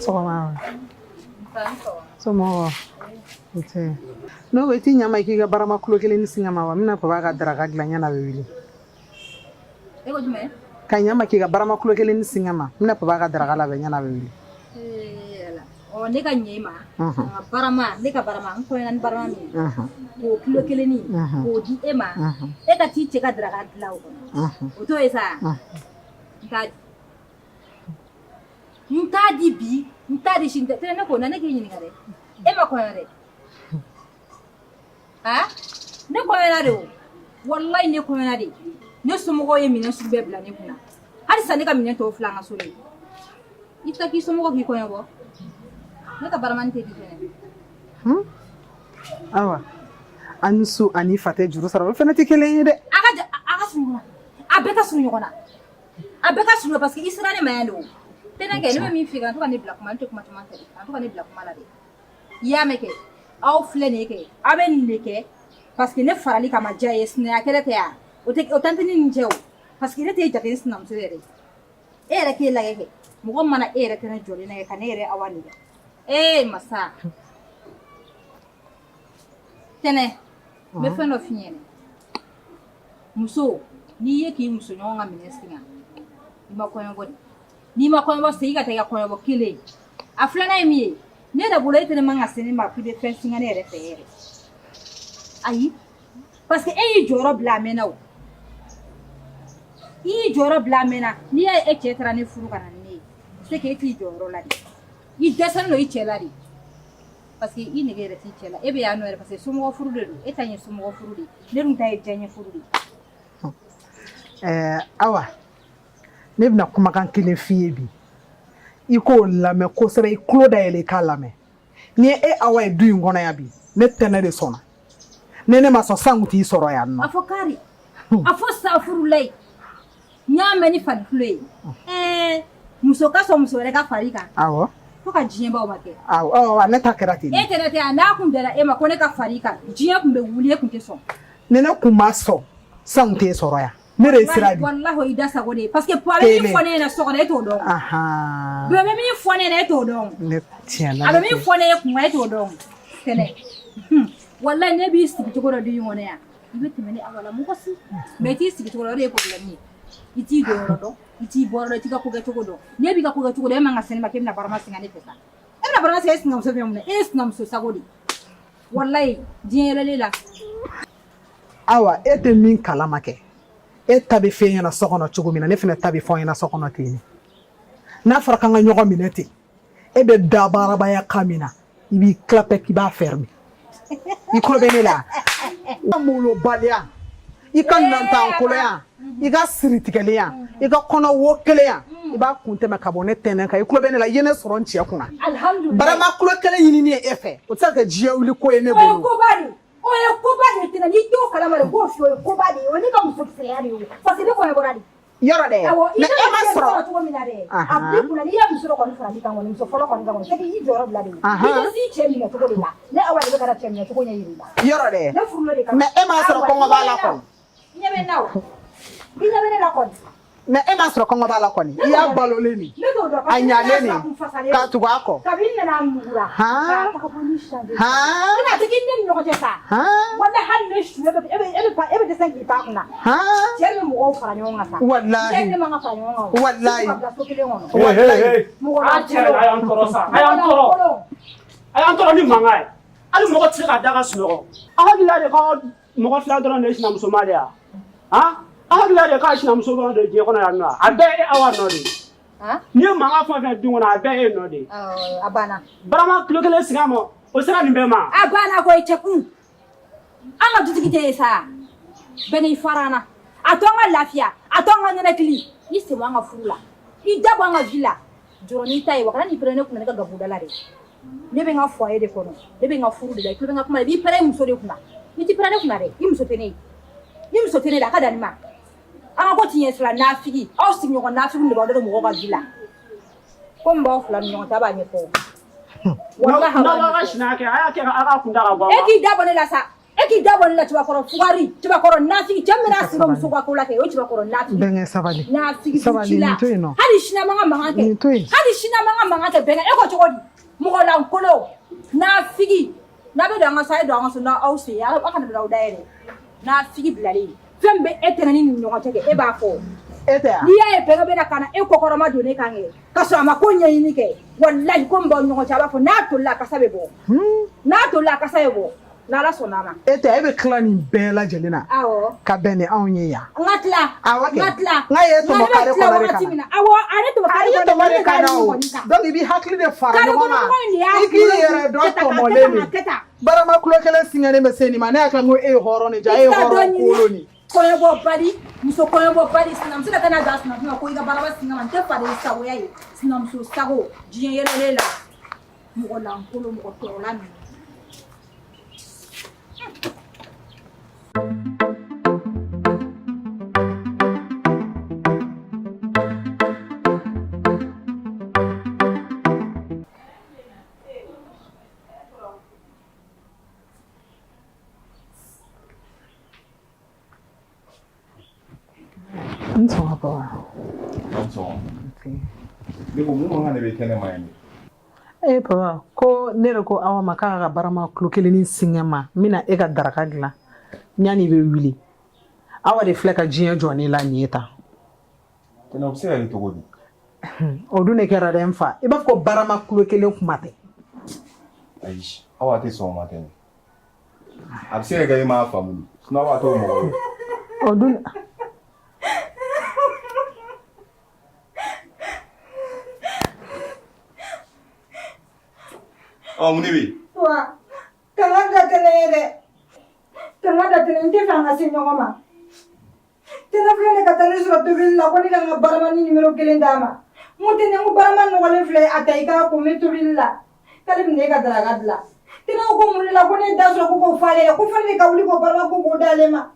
sɔgɔma. Somɔgɔ. O tɛ. N'o bɛ ti ɲama k'i ka barama kulo kelen ni singama wa mina papa ka daraka dilan ɲana bɛ wili. E ko jumɛn? Ka ɲama k'i ka barama kulo kelen ni singama mina papa ka daraka labɛn ɲana bɛ wili. Oh, ne ka ɲɛ ma. Barama, ne ka barama, n kɔɲɔna ni barama min. K'o kilo kelen ni k'o di e ma. E ka t'i cɛ ka daraka dilan o kɔnɔ. O t'o ye sa. N t'a di bi, n t'a di sini tɛ. Tɛnɛ ne ko na ne k'i ɲininka dɛ. E ma kɔɲɔ dɛ. Ha? Ne kɔɲɔna de o. Wallahi ne kɔɲɔna de. Ne somɔgɔw ye minɛn sugu bɛɛ bila ne kunna. Halisa ne ka minɛn tɔw filɛ an ka so de. I ta k'i somɔgɔ k'i kɔɲɔ bɔ. Ne ka baramani tɛ di fɛnɛ. Awa. An su ani fa tɛ juru sara o fɛnɛ tɛ kelen ye dɛ. A ka surun ɲɔgɔn na. A bɛɛ ka surun ɲɔgɔn na. A bɛɛ ka surun parce que i sera ne ma yan de o. Tɛnɛ kɛ ne bɛ min f'i kan, to ka ne bila kuma, ne tɛ kuma caman fɛ dɛ. A to ka ne bila kuma la dɛ. I y'a mɛn kɛ. Aw filɛ nin ye kɛ. Aw bɛ nin de kɛ parce que ne farali kama diya ye sinaya kɛlɛ tɛ yan. O tɛ ni nin cɛ o. Parce que ne tɛ jate ni sinamuso yɛrɛ. E yɛrɛ k'e lajɛ kɛ. Mɔgɔ mana e yɛrɛ kɛnɛ jɔlen lajɛ ka ne yɛrɛ Awa nɛgɛ. Masa. Tɛnɛ. N bɛ fɛn dɔ f'i ɲɛna. Muso, n'i ye k'i muso ɲɔgɔn ka minɛn singa, i ma kɔɲɔbɔ de. N'i ma kɔɲɔbɔ sisan i ka taa i ka kɔɲɔbɔ kelen. A filanan ye min ye, ne yɛrɛ bolo e tɛ ne man ka se ne ma k'i bɛ fɛn singa ne yɛrɛ fɛ yɛrɛ. Ayi. Parce que e y'i jɔyɔrɔ bila a mɛnna o. I y'i jɔyɔrɔ bila a mɛnna. N'i y'a ye e cɛ taara ne furu ka na ni ne ye, c'est que e t'i jɔyɔrɔ la de. I dɛsɛlen don i cɛ la de. Parce que i nege yɛrɛ t'i cɛ la. E bɛ yan nɔ yɛrɛ parce que somɔgɔ furu de don. E ta ye somɔgɔ furu de. Ne dun ta ye diyaɲɛ furu de. Awa. Ne bɛna kumakan kelen f'i ye bi. I k'o lamɛn kosɛbɛ i tulo dayɛlɛ i k'a lamɛn. Ni e Awa ye du in kɔnɔ yan bi, ne tɛnɛ de sɔnna. Ni ne ma sɔn san kun t'i sɔrɔ yan nɔ. A fɔ kari. A fɔ sa furulayi. N y'a mɛn ni fari tulo ye. Muso ka sɔn muso wɛrɛ ka fari kan. Awɔ. Fo ka diɲɛbaw ma kɛ. Awɔ, ne ta kɛra ten. E tɛnɛ tɛ yan n'a kun dara e ma ko ne ka fari kan, diɲɛ kun bɛ wuli e kun tɛ sɔn. Ni ne kun ma sɔn san kun t'e sɔrɔ yan. Ne de ye sira di. Wallahi o y'i da sago de ye parce que puwa bɛ min fɔ ne ɲɛna so kɔnɔ e t'o dɔn. Bɛɛ bɛ min fɔ ne ɲɛna e t'o dɔn. Ne tiɲɛna. A bɛ min fɔ ne ye kun e t'o dɔn. Tɛnɛ. Wallahi ne b'i sigi cogo dɔ du in kɔnɔ yan. I bɛ tɛmɛ ni Awa la mɔgɔ si. Mais i t'i sigi cogo dɔ o de ye problème ye. I t'i dɔnyɔrɔ dɔn, i t'i bɔyɔrɔ dɔn, i t'i ka ko kɛ cogo dɔn. N'e b'i ka ko kɛ cogo dɔn e man ka se ne ma k'e bɛna barama singa ne fɛ sa. E bɛna barama singa e sinamuso fɛ mun na? E ye sinamuso sago de. Wallahi diɲɛ yɛlɛlen la. Awa, e tɛ min kalama kɛ. E ta bɛ fɛn ɲɛna so kɔnɔ cogo min na ne fana ta bɛ fɔ ɲɛna so kɔnɔ ten. N'a fɔra k'an ka ɲɔgɔn minɛ ten, e bɛ da baarabaya kan min na, i b'i clapper k'i b'a fermer. I tulo bɛ ne la. I ka molobaliya, i ka nantankoloya, i ka siritigɛlenya, i ka kɔnɔ wo kelenya, i b'a kun tɛmɛ ka bɔ ne tɛnɛ kan. I tulo bɛ ne la, i ye ne sɔrɔ n cɛ kunna. Barama kulo kelen ɲinini ye e fɛ. O tɛ se ka kɛ diɲɛ wuli ko ye ne bolo. O ye koba de tɛnɛ n'i t'o kalama de k'o f'i ye o ye koba de ye o ye ne ka musokisɛya de ye o parce que ne kɔɲɔbɔra de. Yɔrɔ dɛ. Mais e ma sɔrɔ cogo min na dɛ. A b'i kunna n'i ye muso dɔ kɔni farali kan kɔni muso fɔlɔ kɔni kan kɔni c'est que i y'i jɔyɔrɔ bila de. I tɛ s'i cɛ minɛ cogo de la. Ne Awa de bɛ ka na cɛ minɛ cogo ɲɛ yir'i la. Yɔrɔ dɛ. Ne furula de kama. Mais e m'a sɔrɔ kɔngɔ b'a la kɔni. I ɲɛ bɛ n na o. I ɲɛ bɛ ne la kɔni. Mais e m'a sɔrɔ kɔngɔ b'a la kɔni. I y'a balolen nin. Ne t'o dɔn. A ɲalen nin. K'a tugu a kɔ. Kabini nana mugura. K'a ta ka bɔ ni changer. Ne n'a tigi ne ni ɲɔgɔn cɛ sa. Wallahi hali ne su e bɛ dɛsɛ k'i ta kunna. Cɛ bɛ mɔgɔw fara ɲɔgɔn kan sa. Wallahi. Cɛ ne man ka fara ɲɔgɔn kan. Wallahi. Ka bila so kelen kɔnɔ. Wallahi. A cɛ a y'an tɔɔrɔ sa. A y'an tɔɔrɔ. A y'an tɔɔrɔ ni mankan ye. Hali mɔgɔ tɛ se ka da ka sunɔgɔ. A hakilila de ka mɔgɔ fila dɔrɔn de ye sinamuso ma de ya. A hakilila de k'a sinamuso dɔrɔn de ye diɲɛ kɔnɔ yan nɔ. A bɛɛ ye Awa nɔ de ye. N'i ye mankan fɛn fɛn dun kɔnɔ a bɛɛ ye nɔ de ye. A banna. Barama kilo kelen sigi a ma o sera nin bɛɛ ma. A banna ko i cɛ kun. An ka dutigi tɛ yen sa. Bɛɛ n'i fara an na. A to an ka lafiya. A to an ka ɲɛnɛkili. I sen bɔ an ka furu la. I da bɔ an ka vie la. Jɔrɔ n'i ta ye wa kana n'i pɛrɛn ne kunna ne ka gabuda la de. Ne bɛ n ka foyer de kɔnɔ. Ne bɛ n ka furu de la. I tulo bɛ n ka kuma la. I b'i pɛrɛn i muso de kunna. N'i t'i pɛrɛn ne kunna dɛ i muso tɛ ne ye. Ni muso tɛ ne la a ka dan nin ma. An ka ko ti ɲɛ sira nafigi. Aw sigiɲɔgɔn nafigiw de b'aw dɔn mɔgɔw ka vie la. Ko min b'aw fila ni ɲɔgɔn cɛ a b'a ɲɛfɔ. Wallahi n'a ka sinaya kɛ a y'a kɛ a ka kun da ka bɔ. E k'i da bɔ ne la sa. E qui d'abord là tu vas encore foirer, tu vas encore nafi, tu vas menacer comme ce quoi là que tu vas encore nafi. Ben savali. Nafi Savali nito no. Hadi shina manga manga ke. Hadi shina manga manga ke ben e ko chodi. Mo ko la nkolo. Nafi. Na be danga sai danga so na au se ya aka na dawo daire. Nafi bilali. Fembe etenani ni nyonga teke e ba fo. Eta. Ni ya e pega be na kana e kokoro ma done kange. Kaso amakonya yini ke. Wallahi ko mbo nyonga chaba fo na to la kasabe bo. Na to la kasabe bo. Nala sonama. Eta ebe klani bela jelina. Awo. Ka bene onye ya. Ngatla. Ngatla. Ngaye to makare ko bare kana. Awo are to makare ko bare kana. Donc ibi hakli de fara ngoma. Iki yere do to moleni. Bara makulo kele singane meseni mane aka ngo e horo ni ja e horo koloni. Koyo bo bari, muso koyo bo bari sinam sida kana das na ko iga bara singa man te fare sawo yayi. Sinam so sago, jiyen yele lela. Mo la nkolo mo to la ni. Nso hapa. Nso. Ni ko mu ngane be kene mayani. Papa, ko nere ko awa maka barama klokele ni singema mina e ka daraka gila nyani be wili awa de fleka jinya joni la nieta Tena obsera ni togodi. Odune kera dem fa e ba ko barama klokele kumate Aish, awa te so maten. Absera ga ma famulu. Sna wa to mo. Odune Oh, munibi. Wa. Tanga tenere. Tanga tenente fanga sinyoma. Tena flene katane sura tubil la koni nga baramani numero kelendama. Mutene ngu baraman no wale fle ataika ko metubilla. Kalim ne ka dragadla. Tena ko mun la koni dasro ko fale ko fale ka wuli ko barama ko dalema.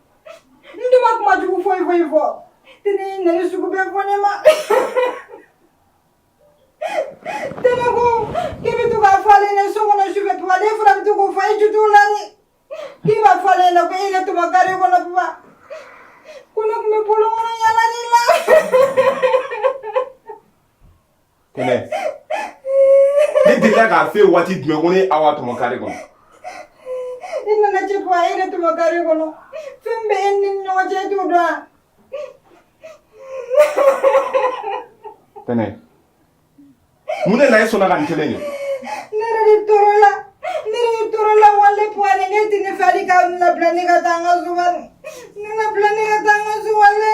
Nduma ko maju fo. Tene ne suku be fonema. Tengo que me tu va fale ne so kono shuve tu ale fura tu ko fai jutu lani. Ki va fale na ko ile tu makare ko na pa. Kuno me polo na yala ni la. Tene. Ni dila ka fe wati dme ko ni awa to makare ko. Inna na che pa ile tu makare ko no. Fembe enni no je tu do. Tene. Mune na yeso na kan kelenya. Nere torola wale poale ngeti ne fali ka na planika tanga zuwan. Na planika tanga zuwale.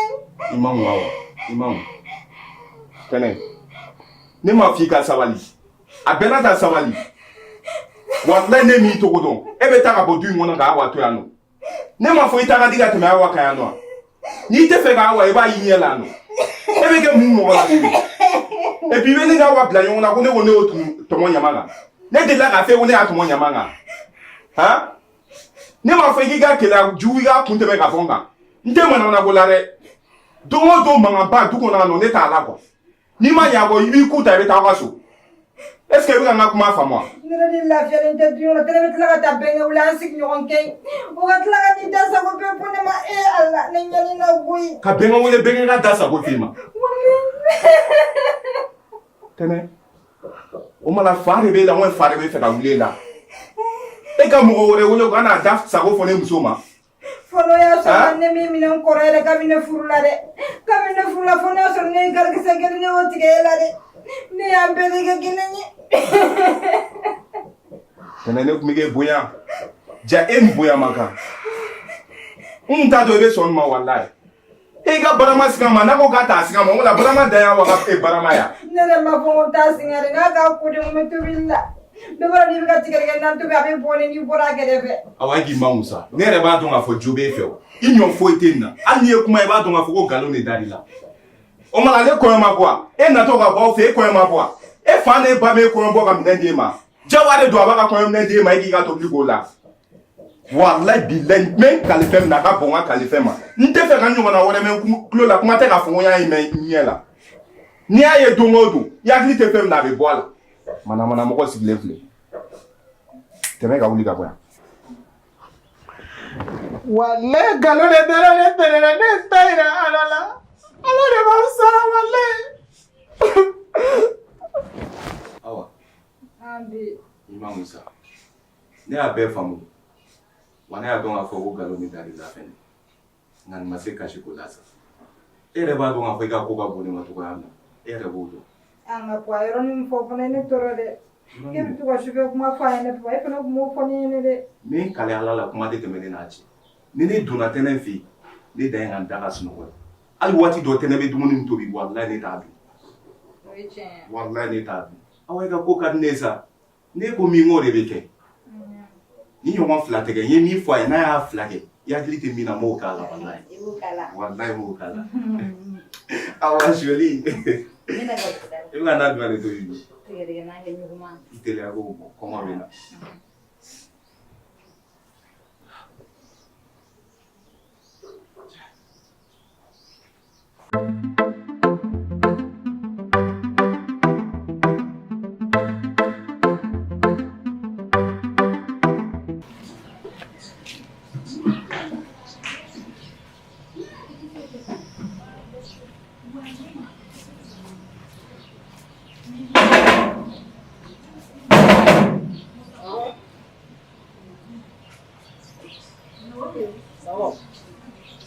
Imam. Tene. Ne ma fi ka sabali. Abena ta sabali. Wallahi ne mi to godon. Ebe ta ka bodu ngona ga awa to ya no. Ne ma fo ita ka diga te me awa ka ya no. Ni te fe ga awa e ba yin la no. Ebe ke mu mo la. Et puis when nga wa plan na ko ne woni otu to mo nyamanga ne de la ka fe woni atu mo nyamanga ha ne ma fe giga kela juwi ga kunte be ka fonga nte mo na ko lare do mo do manga ba du ko na no ne ta la ko ni ma ya go ibi ku ta be ta ka so est-ce que nga kuma fa mo ne de la fiere interview na tele betla ka ta benga wala sik nyon ke o ga tla ga ni da sa ko pe pone ma e alla ne nyani na gui ka benga wole benga ga da sa ko filma Tene. O mala fare be la won fare be fe ka wule la. E ka mo wore wole ko na da sa ko fone musoma. Fono ya so ne mi non korere ka mi ne furula de. Ka mi ne furula fono so ne gar ke se gel ne woti ke la de. Ne ambele ke kinani. Tene ne ku mi ge boya. Ja em boya maka. Ta do be son ma wallahi. E ga barama singa ma na ko ka ta singa ma wala barama da ya wa ka e barama ya. Nere ma fo ta singa re na ka ku de mo tubilla. Do bara ni ga tigere na to be abi bone ni bora ke defe. Awagi mausa. Ne re ba don afo jobe fe o. Inyo fo itenna. Ani e kuma e ba don afo ko galo ne darila. O mala le ko ma kwa. E na to ga ba o fe ko ma kwa. E fa na e ba me ko mbo ka mnende ma. Jaware do aba ka ko mnende ma e ga to bi go la. Wallahi billahi men kalifem na ka bonga kalifema nte fe kan nyoma na wore men klo la kuma te ka fon ya ime nyela ni aye dongodo ya kli te fem na be boala mana mo ko sigle fle te me ka wuli ka boya Wallahi galon de dara ne tere ne tayra alala. Ala de ba sara wallahi. Awa. Abi. Ima Musa. Ne a bɛɛ faamu. Wa ne y'a dɔn k'a fɔ ko nkalon bɛ da i la fɛnɛ. Nka nin ma se kasi ko la sa. E yɛrɛ b'a dɔn k'a fɔ i ka ko ka bon ne ma cogoya min na. E yɛrɛ b'o dɔn. An ka bɔ yɔrɔnin fɔ fana ne tɔɔrɔ dɛ. E bɛ to ka sufɛ kuma fɔ a ɲɛna tugun e fana kun b'o fɔ ne ɲɛna dɛ. Min kale ala la kuma tɛ tɛmɛ ne n'a cɛ. Ni ne donna tɛnɛ fɛ yen ne dan ye ka n da ka sunɔgɔ ye. Hali waati dɔ tɛnɛ bɛ dumuni min tobi walayi ne t'a dun. O ye tiɲɛ ye. Walayi ne t'a dun. Awa i ka ko ka di ne ye sa. Ne ko min k'o de bɛ kɛ. Ni ɲɔgɔn fila tɛ kɛ n ye min fɔ a ye n'a y'a fila kɛ i hakili tɛ min na n b'o k'a la walayi. I b'o k'a la. Walayi n b'o k'a la. Awa Suweli. Ne na ka tigɛ. I bɛna n'a jumɛn de tobi bi? Tigɛ n'an kɛ ɲɔgɔn. I teliya k'o bɔ kɔngɔ bɛ na.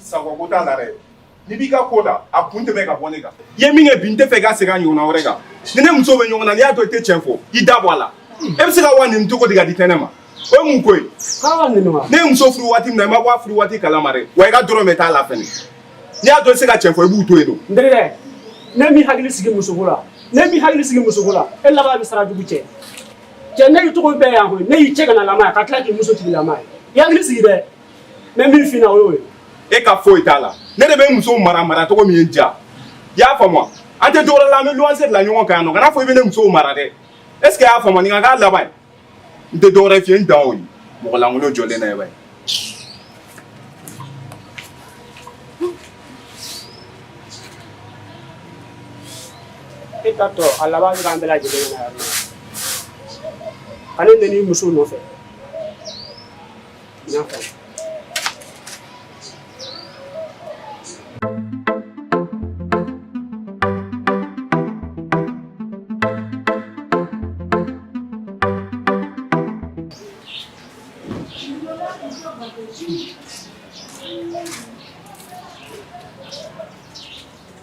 Sago ko t'a la dɛ. N'i b'i ka ko la a kun tɛmɛ ka bɔ ne kan. I ye min kɛ bi n tɛ fɛ i ka segin a ɲɔgɔnna wɛrɛ kan. Ni ne muso bɛ ɲɔgɔn na n'i y'a to i tɛ tiɲɛ fɔ i da bɔ a la. E bɛ se ka wa nin cogo di ka di tɛnɛ ma? O ye mun ko ye? K'a nin ma. Ne ye muso furu waati min na i ma bɔ a furu waati kalama dɛ. Wa i ka dɔrɔn bɛ t'a la fɛnɛ. N'i y'a to i se ka tiɲɛ fɔ i b'u to yen nɔ. N terikɛ, ne m'i hakili sigi musoko la. Ne m'i hakili sigi musoko la. E laban bɛ sara jugu cɛ. Cɛ ne y'i cogo bɛɛ yan koyi. Ne y'i cɛ ka na lamɔ ka tila k'i muso tigi lamɔ ye. I hakili sigi dɛ. Ne min fina o y'o ye. E ka foyi t'a la. Ne de bɛ muso mara cogo min ye n diya. I y'a faamu? An tɛ dɔwɛrɛ la an bɛ luwanse bila ɲɔgɔn kan yan nɔ. Kana fɔ i bɛ ne muso mara dɛ. Est ce que i y'a faamu nin ka k'a laban ye? N tɛ dɔwɛrɛ f'i ye n dan o ye. Mɔgɔ lankolon jɔlen na ye bani. E t'a tɔ a laban bɛ k'an bɛɛ lajɛlen na yan nɔ. Ale n'i muso nɔfɛ. N y'a faamu.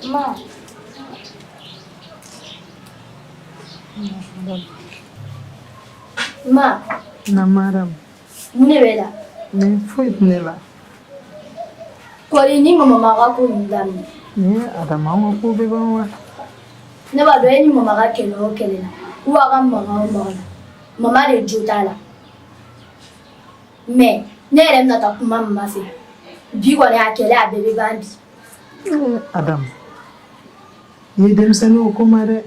Ma. Ma. Na madam. Mun de bɛ la? Ne foyi tɛ ne la. Kɔri ni mama ka ko ninnu daminɛ. Ni Adama an ka ko bɛ ban wa? Ne b'a dɔn e ni mama ka kɛlɛ o kɛlɛ la. Ou a ka mankan o mankan na. Mama de jo t'a la. Mais ne yɛrɛ bɛna taa kuma mama fɛ. Bi kɔni a kɛlɛ a bɛɛ bɛ ban bi. Adam, i ye denmisɛnninw ko ma dɛ.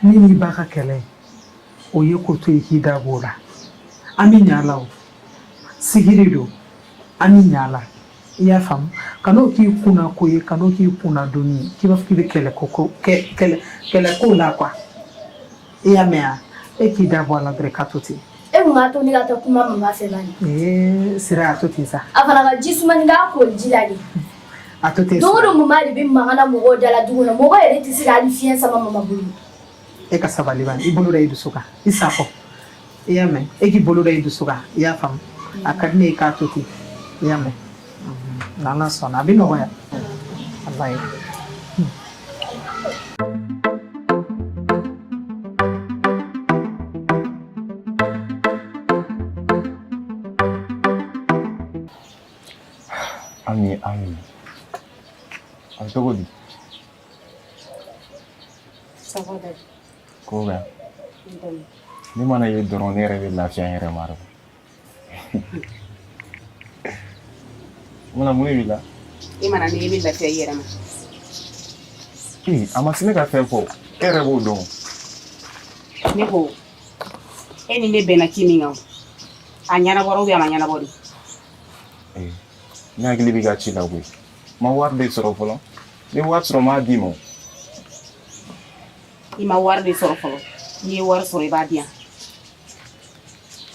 Ni n'i ba ka kɛlɛ o ye ko to yen k'i da b'o la. An bɛ ɲa la o. Sigi de don. An bɛ ɲa la. I y'a faamu? Kan'o k'i kunna ko ye, kan'o k'i kunna donni ye. K'i b'a fɔ k'i bɛ kɛlɛ ko la quoi. I y'a mɛn wa? E k'i da bɔ a la dɔrɔn ka to ten. E mun b'a to ne ka taa kuma mama fɛ bani? Sira y'a to ten sa. A fana ka ji sumani k'a ko ji la de. A to ten. Don o don mama de bɛ mankan na mɔgɔw da la du kɔnɔ. Mɔgɔ yɛrɛ tɛ se ka hali fiɲɛ sama mama bolo. E ka sabali bani. I bolo da i dusu kan. I sago. I y'a mɛn? E k'i bolo da i dusu kan. I y'a faamu? A ka di ne ye k'a to ten. I y'a mɛn? N'Ala sɔnna a bɛ nɔgɔya. Ala ye. Ami. A bɛ cogo di? Ça va dɛ. Ko bɛ. Ni mana ye dɔrɔn ne yɛrɛ bɛ lafiya n yɛrɛ ma dɛ. Mun de b'i la? I mana ne bɛ lafiya i yɛrɛ ma. A ma se ne ka fɛn fɔ. E yɛrɛ b'o dɔn. Ne ko e ni ne bɛnna ci min kan a ɲɛnabɔra ou bien a ma ɲɛnabɔ de? Ne hakili b'i ka ci la koyi. Ma wari de sɔrɔ fɔlɔ. Ni wari sɔrɔ m'a d'i ma. I ma wari de sɔrɔ fɔlɔ. N'i ye wari sɔrɔ i b'a di yan.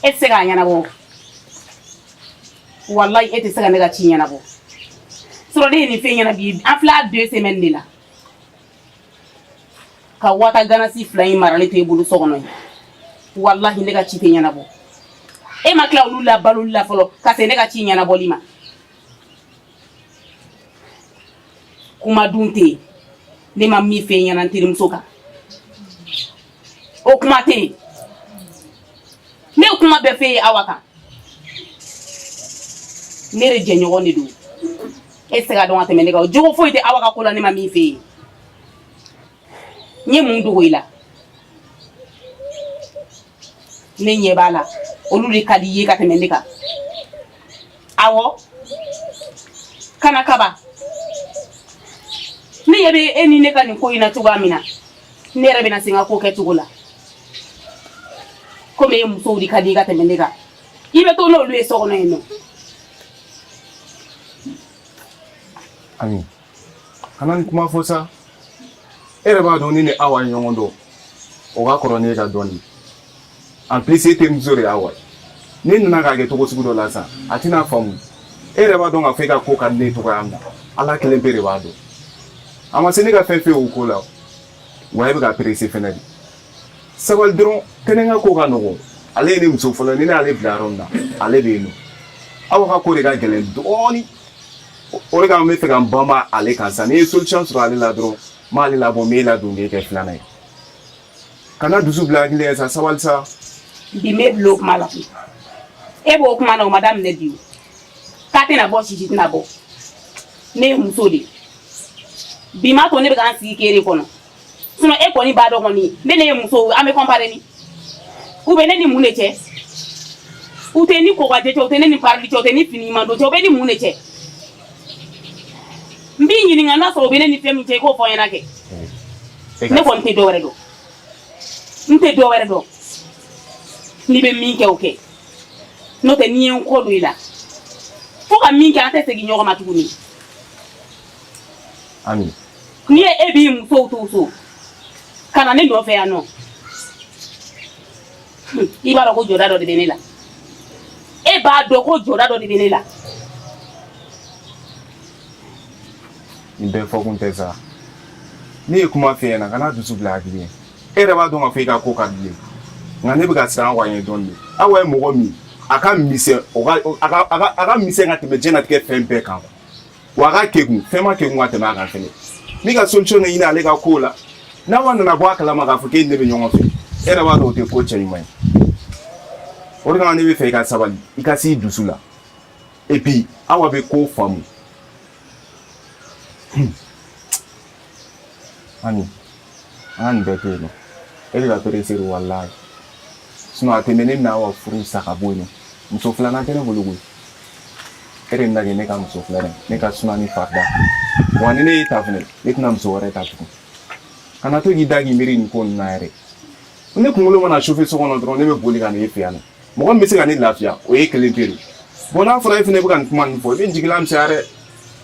E tɛ se k'a ɲɛnabɔ. wallahi e tɛ se ka ne ka ci ɲɛnabɔ sɔrɔ ne ye nin fɛn ɲɛna bi an filɛ 2 semaines de la ka wata ganasi 2 in marali to i bolo so kɔnɔ wallahi ne ka ci tɛ ɲɛnabɔ e ma tila olu la baloli la fɔlɔ ka se ne ka ci ɲɛnabɔli ma kuma dun tɛ yen ne ma min fɛ ɲɛna n terimuso kan o kuma tɛ yen ne ye kuma bɛɛ fɛ ye Awa kan ne de jɛɲɔgɔn de don e tɛ se ka dɔn ka tɛmɛ ne kan o jogo foyi tɛ Awa ka ko la ne ma min fɛ ye n ye mun dogo i la ne ɲɛ b'a la olu de ka di i ye ka tɛmɛ ne kan awɔ kana kaba ne ɲɛ bɛ e ni ne ka nin ko in na cogoya min na ne yɛrɛ bɛna se n ka ko kɛcogo la komi e musow de ka di i ka tɛmɛ ne kan i bɛ to n'olu ye so kɔnɔ yen nɔ. Ami kana nin kuma fɔ sa e yɛrɛ b'a dɔn ne ni Awa ye ɲɔgɔn dɔn o ka kɔrɔ ne ka dɔɔnin en plus e terimuso de ye Awa ye ne nana k'a kɛ cogo sugu dɔ la sisan a tɛna faamu e yɛrɛ b'a dɔn k'a fɔ e ka ko ka di ne cogoya min na Ala kelen pe de b'a dɔn a ma se ne ka fɛn fɛn o ko la wa e bɛ ka perese fɛnɛ de sabali dɔrɔn tɛnɛ ka ko ka nɔgɔn ale ye ne muso fɔlɔ ni ne y'ale bila yɔrɔ min na ale bɛ yen nɔ Awa ka ko de ka gɛlɛn dɔɔnin o de kama n bɛ fɛ ka n banba ale kan sisan ni ye solution sɔrɔ ale la dɔrɔn n b'ale labɔ n b'e ladon k'e kɛ filanan ye kana dusu bila hakili ye sa sabali sa. bi n bɛ bila o kuma la e b'o kuma na o ma daminɛ bi o k'a tɛna bɔ sisi tɛna bɔ ne ye muso de bi ma to ne bɛ k'an sigi kere kɔnɔ sinon e kɔni b'a dɔn kɔni ne ye muso an bɛ comparer ni ou bien ne ni mun de cɛ u tɛ ni kokajɛ cɛ u tɛ ne ni parili cɛ u tɛ ni fini ɲuman don cɛ u bɛ ni mun de cɛ n b'i ɲininka n'a sɔrɔ u bɛ ne ni fɛn min cɛ i k'o fɔ n ɲɛna kɛ ne kɔni tɛ dɔwɛrɛ dɔn n tɛ dɔwɛrɛ dɔn n'i bɛ min kɛ o kɛ n'o tɛ n'i ye n kɔ don i la fo ka min kɛ an tɛ segin ɲɔgɔn ma tuguni. Ami n'i ye e b'i musow to so ka na ne nɔfɛ yan nɔ i b'a dɔn ko jɔda dɔ de bɛ ne la e b'a dɔn ko jɔda dɔ de bɛ ne la. nin bɛɛ fɔ kun tɛ sa ne ye kuma f'i ɲɛna kana dusu bila hakili ye e yɛrɛ b'a dɔn k'a fɔ i ka ko ka di ye nka ne bɛ ka siran Awa ɲɛ dɔɔnin de Awa ye mɔgɔ min a ka misɛn a ka misɛn ka tɛmɛ diɲɛlatigɛ fɛn bɛɛ kan wa a ka kegun fɛn ma kegun ka tɛmɛ a kan fɛnɛ ni ka solution de ɲini ale ka ko la n'Awa nana bɔ a kalama k'a fɔ k'e ni ne bɛ ɲɔgɔn fɛ e yɛrɛ b'a dɔn o tɛ ko cɛ ɲuman ye o de kama ne bɛ fɛ i ka sabali i ka s'i dusu la et puis Awa bɛ ko faamu. Ami an ka nin bɛɛ to yen nɔ e de ka perese de walayi sinon a tɛmɛ ne bɛna Awa furu sa ka bɔ yen nɔ muso filanan tɛ ne bolo koyi e de bɛna kɛ ne ka muso filanan ne ka suma ni farida wa ni ne y'i ta fɛnɛ ne tɛna muso wɛrɛ ta tugun kana to k'i da k'i miiri nin ko ninnu na yɛrɛ ne kunkolo mana chauffer so kɔnɔ dɔrɔn ne bɛ boli ka na e fɛ yan nɔ mɔgɔ min bɛ se ka ne lafiya o ye kelen pe de bon n'a fɔra e fɛnɛ bɛ ka nin kuma ninnu fɔ i bɛ n jigila misɛnya dɛ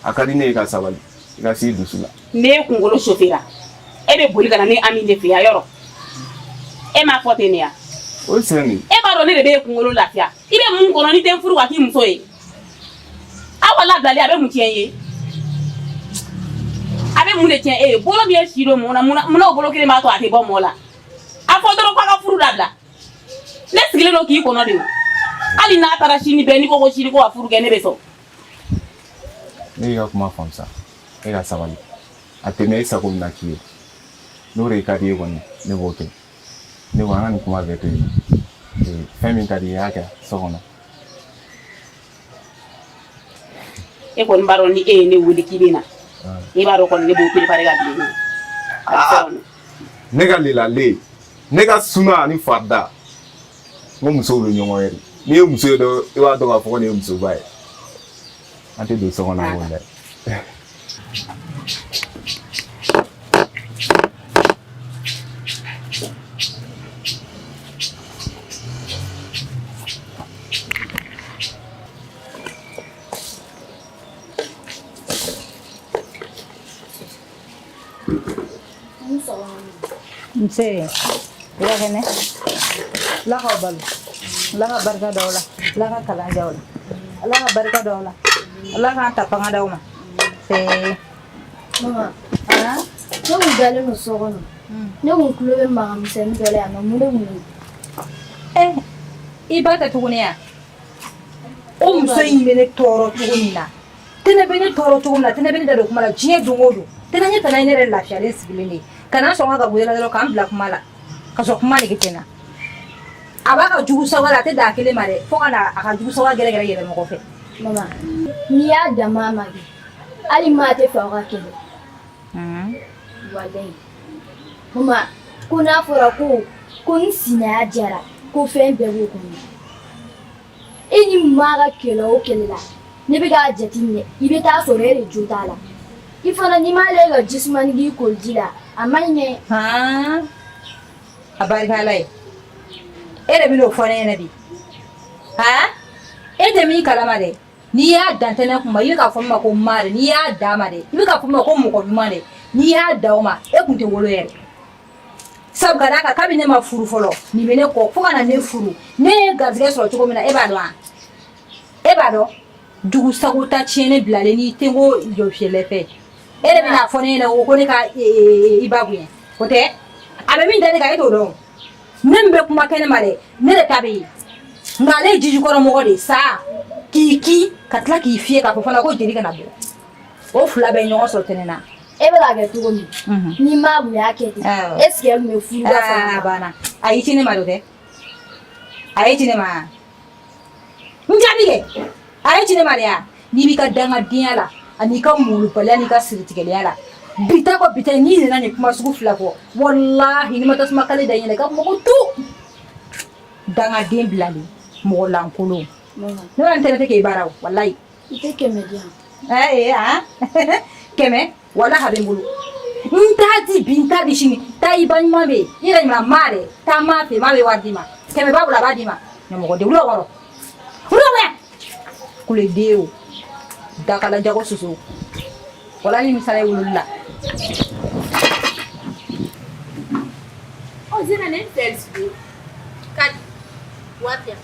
a ka di ne ye ka sabali i ka s'i dusu la. ne kunkolo chauffer e bɛ boli ka na ne Ami de fɛ yan yɔrɔ e m'a fɔ ten ne ya. o ye tiɲɛ de ye. e b'a dɔn ne de bɛ kunkolo lafiya i bɛ mun kɔnɔ ni den furu ka k'i muso ye Awa labilali a bɛ mun tiɲɛ ye a bɛ mun de tiɲɛ e ye bolo min ye si don mun na o bolo kelen b'a to a tɛ bɔ mɔɔ la a fɔ dɔrɔn k'a ka furu dabila ne sigilen don k'i kɔnɔ de o hali n'a taara sini bɛɛ n'i ko ko sini ko ka furu kɛ ne bɛ sɔn. ne y'i ka kuma faamu sa e ka sabali a tɛmɛ e sago min na k'i ye n'o de ka di e kɔni ne b'o kɛ ne ko an ka nin kuma bɛɛ to yen fɛn min ka di i y'a kɛ so kɔnɔ. e kɔni b'a dɔn ni e ye ne wele k'i bɛ na i b'a dɔn kɔni ne b'o préparer ka bila i ɲɛ. ne ka lelale ne ka suna ani farida n ko musow bɛ ɲɔgɔn ye de n'i ye muso ye dɔrɔn i b'a dɔn k'a fɔ ko nin ye musoba ye an tɛ don so kɔnɔ ko dɛ. Nse, ira kene. La ka balu. La ka barka da wala. La ka kalan ja wala. Ala ka barika dɔw la. Ala k'an ta fanga d'aw ma. Mama. Ne kun dalen no so kɔnɔ. Ne kun tulo bɛ magamisɛnnin dɔ la yan nɔ mun de kun don? I ba tɛ tuguni yan. O muso in bɛ ne tɔɔrɔ cogo min na. Tɛnɛ bɛ ne tɔɔrɔ cogo min na, tɛnɛ bɛ ne da don kuma la diɲɛ don o don. Tɛnɛ ɲɛ tɛnɛ ne yɛrɛ lafiyalen sigilen de ye. Kana sɔn ka goyala dɔrɔn k'an bila kuma la. Ka sɔrɔ kuma nege tɛ n na. A b'a ka jugu saga la, a tɛ dan a kelen ma dɛ. Fo ka na a ka jugu saga gɛrɛgɛrɛ yɛlɛ mɔgɔ fɛ. Mama, n'i y'a dama ma kɛ, hali maa tɛ fɛ aw ka kɛlɛ. Walayi. Mama, ko n'a fɔra ko n sinaya jara, ko fɛn bɛɛ b'o kɔnɔ. E ni maa ka kɛlɛ o kɛlɛ la, ne bɛ k'a jateminɛ, i bɛ taa sɔrɔ e de jo t'a la. I fana n'i m'ale ka jisumani k'i koliji la, a man ɲi dɛ. A barika Ala ye. E de bɛn'o fɔ ne ɲɛna bi. E tɛ min kalama dɛ. N'i y'a dan tɛnɛ kuma, i bɛ k'a fɔ min ma ko maa de. N'i y'a d'a ma dɛ, i bɛ k'a fɔ min ma ko mɔgɔ ɲuman de. N'i y'a da o ma, e kun tɛ wolo yɛrɛ. Sabu ka d'a kan kabini ne ma furu fɔlɔ, nin bɛ ne kɔ fo ka na ne furu. Ne ye garizigɛ sɔrɔ cogo min na, e b'a dɔn wa? E b'a dɔn? Jugu sago ta tiɲɛni bilalen n'i tɛ n ko jɔ fiyɛlɛ fɛ. E de bɛna fɔ ne ɲɛna ko ne ka i ba bonya. O tɛ? A bɛ min da ne kan e t'o dɔn. Ne min bɛ kuma kɛnɛ ma dɛ, ne de ta bɛ yen. Nka ale ye jijikɔrɔmɔgɔ de sa. K'i kin ka tila k'i fiyɛ k'a fɔ fana ko jeli kana bɔ. O fila bɛ ɲɔgɔn sɔrɔ tɛnɛ na. E bɛ k'a kɛ cogo min? N'i maa kun y'a kɛ ten, est ce que e kun bɛ furu da fana? Banna. A y'i ci ne ma o tɛ? A y'i ci ne ma. N jaabi kɛ. A y'i ci ne ma de ya? N'i b'i ka dangadenya la ani ka mulubaliya n'i ka siritigɛlenya la. Bita ko bita n'i nana nin kuma sugu fila fɔ, walahi n'i ma tasuma kale da i ɲɛna i ka mɔgɔ to. Dangaden bilalen, mɔgɔ lankolon. Ne b'a n tɛnɛ tɛ k'e baara o, walayi. I tɛ kɛmɛ di yan. Kɛmɛ, walahi a bɛ n bolo. N t'a di bi, n t'a di sini. Taa i ba ɲuman bɛ yen, i yɛrɛ ɲuman maa dɛ. Taa maa fɛ, maa bɛ wari d'i ma. Kɛmɛ b'a bolo a b'a d'i ma. Ɲɛmɔgɔ de, wuli o kɔrɔ. Wuli o kɔrɔ. Kuleden o, dakala jago soso. Walahi ni misala ye wololi la. Zena ne tɛ sigi. Kadi, waati yan.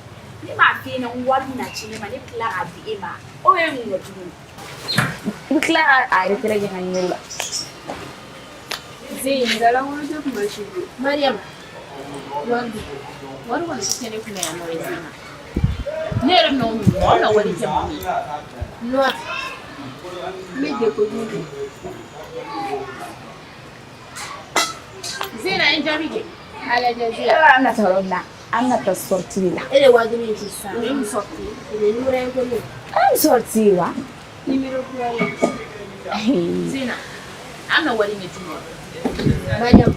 Ne m'a f'i ɲɛna ko wari bɛna ci ne ma, ne bɛ tila k'a di e ma. O ye mun ye tuguni? I bɛ tila k'a retrait kɛ ka ɲinɛ la. Zeyi, ndalankolon tɛ kuma si bolo. Mariam, wari kɔni tɛ ne kunna yan nɔ ye Zena. Ne yɛrɛ bɛna o min dɔn, aw na wari tɛ mun ye. Nɔn, n bɛ décoder de. Zena ye n jaabi kɛ. A lajɛ Zena. An ka taa yɔrɔ min na, an ka taa sortie la. E de waa kelen ci sisan. O ye mun sortie? O ye numéro inconnu. An sortie wa? Numéro kura ye. Zena, an na wari ɲɛ tuma. Mariam,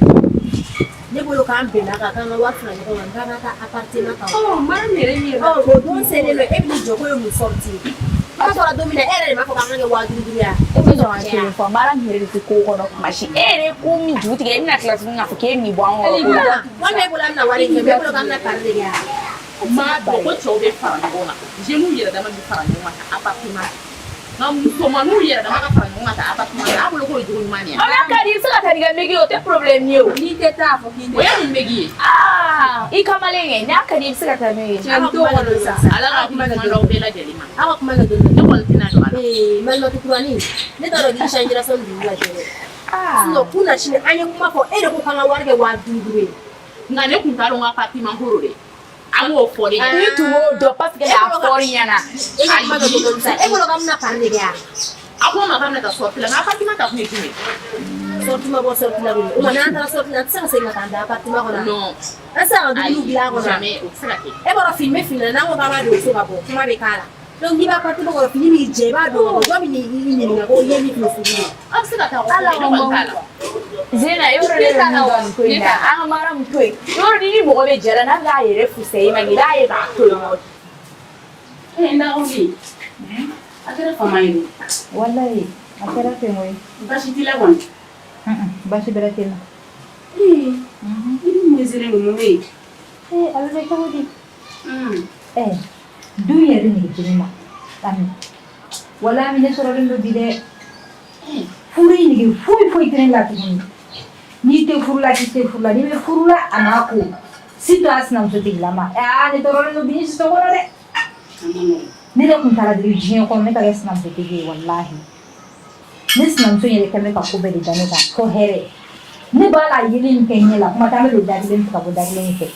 ne bolo k'an bɛnna kan k'an ka wari fara ɲɔgɔn kan k'an ka taa appartement kan. Mariam yɛrɛ ɲɛ. O don selen don e bɛ n'i jɔ ko ye mun sortie? N'a fɔra don min na e yɛrɛ de b'a fɔ k'an ka kɛ 5000 ya. E bɛ sɔn ka kelen fɔ, Mara min yɛrɛ de tɛ ko kɔnɔ kuma si. E yɛrɛ ye ko min juru tigɛ, e bɛna tila tuguni k'a fɔ k'e min bɔ an kɔrɔ. Wari b'e bolo an bɛna wari in kɛ, b'e bolo k'an bɛna pari de kɛ yan. Maa dɔn ko cɛw bɛ fara ɲɔgɔn kan, jeunes yɛrɛ dama bɛ fara ɲɔgɔn kan ka appartement. Nka musomaninw yɛrɛ dama ka fara ɲɔgɔn kan ka appartement kɛ, a bolo k'o ye jogo ɲuman de ye. Ala ka di, i bɛ se ka taa n'i ka megi ye, o tɛ problème ye o. N'i tɛ taa fɔ k'i tɛ. O ye mun megi ye? I kamalen kɛ, n'a ka di i bɛ se ka taa n'o ye. Cɛ t'o kɔnɔ sisan. Ala ka kuma dɔw bɛɛ lajɛlen ma. Aw ka kuma kɛ dɔɔni. Ne kɔni tɛna don a la. Malimatu kurani, ne t'a dɔn k'i changera dugu la dɛ. Sinon kun na sini an ye kuma fɔ e de ko k'an ka wari kɛ 5000 ye. Nka ne kun t'a dɔn n ka appartement ko don dɛ. An b'o fɔ de. I tun b'o dɔn parce que a fɔr'i ɲɛna. E ka kuma kɛ dɔɔni sisan, e bolo k'an bɛna pari de kɛ yan. A ko n ma k'an bɛna taa sortie la, nka appartement ta kun ye jumɛn? Sortie ma bɔ sortie la o ma n'an taara sortie la, a tɛ se ka segin ka taa da appartement kɔnɔ. Non. An tɛ se ka dumuni dilan a kɔnɔ. Jamais o tɛ se ka kɛ. E b'a dɔn fini bɛ fini na n'an ko k'an b'a don so ka bɔ kuma bɛ k'a la. Donc n'i b'a appartement kɔnɔ fini b'i jɛ i b'a dɔn jɔn bɛ n'i ɲininka ko i ye min fini furu de. Aw bɛ se ka taa o kɔnɔ, ne kɔni t'a la. Zena, yɔrɔ de bɛ mun dɔn nin ko in na, an ka Mara mun to yen. Yɔrɔ ni mɔgɔ bɛ jɛra n'a b'a yɛrɛ fusaya i ma, i b'a ye k'a to yen. N dɔgɔnin, a kɛra faama ye. Walayi, a kɛra ten koyi. Baasi t'i la kɔni. Baasi bɛrɛ tɛ n na. I bɛ mun Zena ninnu bɛ yen? A bɛ kɛ cogo di? Du yɛrɛ nege tɛ ne na. Walahi ne sɔrɔlen don bi dɛ. Furu in nege foyi tɛ ne la tuguni. N'i tɛ furu la k'i tɛ furu la, n'i bɛ furu la a n'a ko. Surtout a sinamuso tigilama. Ne tɔɔrɔlen don bi, ne si tɛ kɔnɔ dɛ. ne de kun taara diri diɲɛ kɔnɔ ne ka kɛ sinamusotigi ye walahi ne sinamuso yɛrɛ kɛmɛ ka ko bɛɛ de da ne kan fo hɛrɛ ne b'a la yeli min kɛ ɲɛ la kuma taa bɛ don da kelen fɛ ka bɔ da kelen fɛ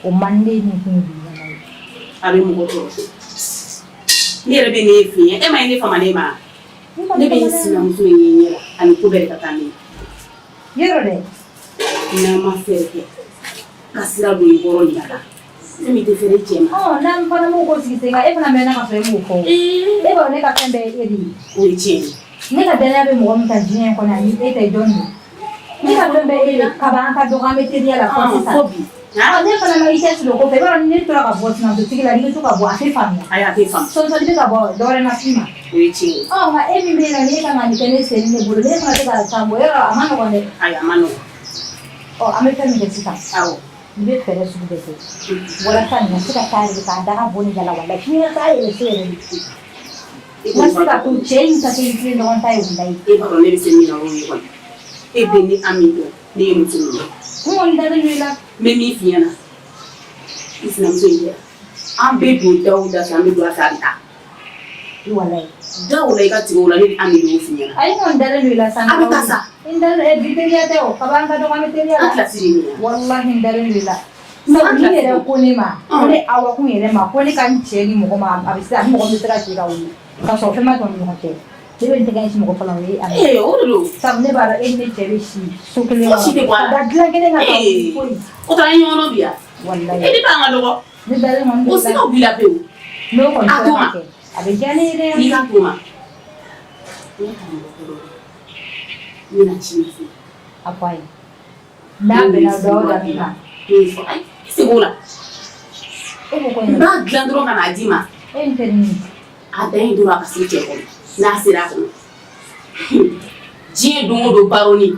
o man ne ni kun bi ɲɛna ye a bɛ mɔgɔ tɔɔrɔ ne yɛrɛ bɛ ne fi ye e ma ye ne fama ne ma ne bɛ n sinamuso ye ɲɛ la ani ko bɛɛ de ka taa ne yɔrɔ dɛ n'a ma fɛɛrɛ kɛ ka sira don i kɔrɔ ɲaga ne min tɛ feere cɛ ma n'an fana m'o ko sigi sen kan e fana bɛ na ka sɔrɔ e m'o fɔ e b'a dɔn ne ka fɛn bɛɛ ye e de ye o ye tiɲɛ ne ka danaya bɛ mɔgɔ min kan diɲɛ kɔnɔ ani e tɛ jɔn don ne ka fɛn bɛɛ e de kaba an ka dɔgɔ an bɛ teriya la fɔ sisan ne fana ma i cɛ siri o kɔfɛ i b'a dɔn ne tora ka bɔ sinamusotigi la n'i bɛ to ka bɔ a tɛ faamuya ayi a tɛ faamu sɔnsɔn bɛ ka bɔ dɔ wɛrɛ na f'i ma o ye tiɲɛ nka e min bɛ yen nɔ n'e kan ka nin kɛ ne sen ne bolo ne fana tɛ ka san bɔ yɔrɔ a ma nɔgɔn dɛ ayi a ma nɔgɔn an bɛ fɛn min kɛ sisan awɔ i bɛ fɛɛrɛ sugu bɛɛ kɛ walasa nin ka se ka taa yɛrɛ k'a daga bɔ ne da la walahi f'i ka taa yɛrɛ so yɛrɛ de n ka se ka to cɛ in ka kɛ n tile ɲɔgɔn ta ye walahi e b'a dɔn ne bɛ se min na o ye kɔni e bɛ ni Ami dɔn ne ye muso min dɔn n kɔni dalen don i la n bɛ min f'i ɲɛna i sinamuso in kɛra an bɛ don daw da fɛ an bɛ don a fɛ a bɛ taa walahi daw la i ka tigɛ o la ne ni Ami de y'o f'i ɲɛna ayi n kɔni dalen don i la san a bɛ taa sa n dalen bi teriya tɛ o kaba an ka dɔgɔ an bɛ teriya an la kilasi de ɲɛna walahi n dalen don i la sabu ni yɛrɛ ko ne ma ko ne Awa kun yɛrɛ ma ko ne ka n cɛ ni mɔgɔ ma a bɛ se a ni mɔgɔ bɛ se ka cɛ ka wuli ka sɔrɔ fɛn ma tɔ ni ɲɔgɔn cɛ ne bɛ n tɛgɛ ɲɛsin mɔgɔ fɔlɔ o ye Ami o de don sabu ne b'a dɔn e ni ne cɛ bɛ si so kelen Fosi tɛ bɔ a la. ka da dilan kelen kan ka wuli foyi o tɛ an ɲɔgɔn dɔn bi yan walahi e de b'an ka dɔgɔ ne dalen kɔni o don i sigaw la b'i la pewu n'o kɔni a to sera ma. ka kɛ a bɛ diya ne ye dɛ n'i ka to ma ne ka mɔgɔ kɔrɔ ne na ci fɛ a fɔ a ye n'a bɛnna dɔ o dɔ min ma ne ye fɔ ayi i sego la e ko ko n ɲɛna b'a dilan dɔrɔn ka n'a d'i ma e n tɛ nin a dan ye dɔrɔn a ka se cɛ kɔnɔ n'a sera a kɔnɔ diɲɛ don o don baroni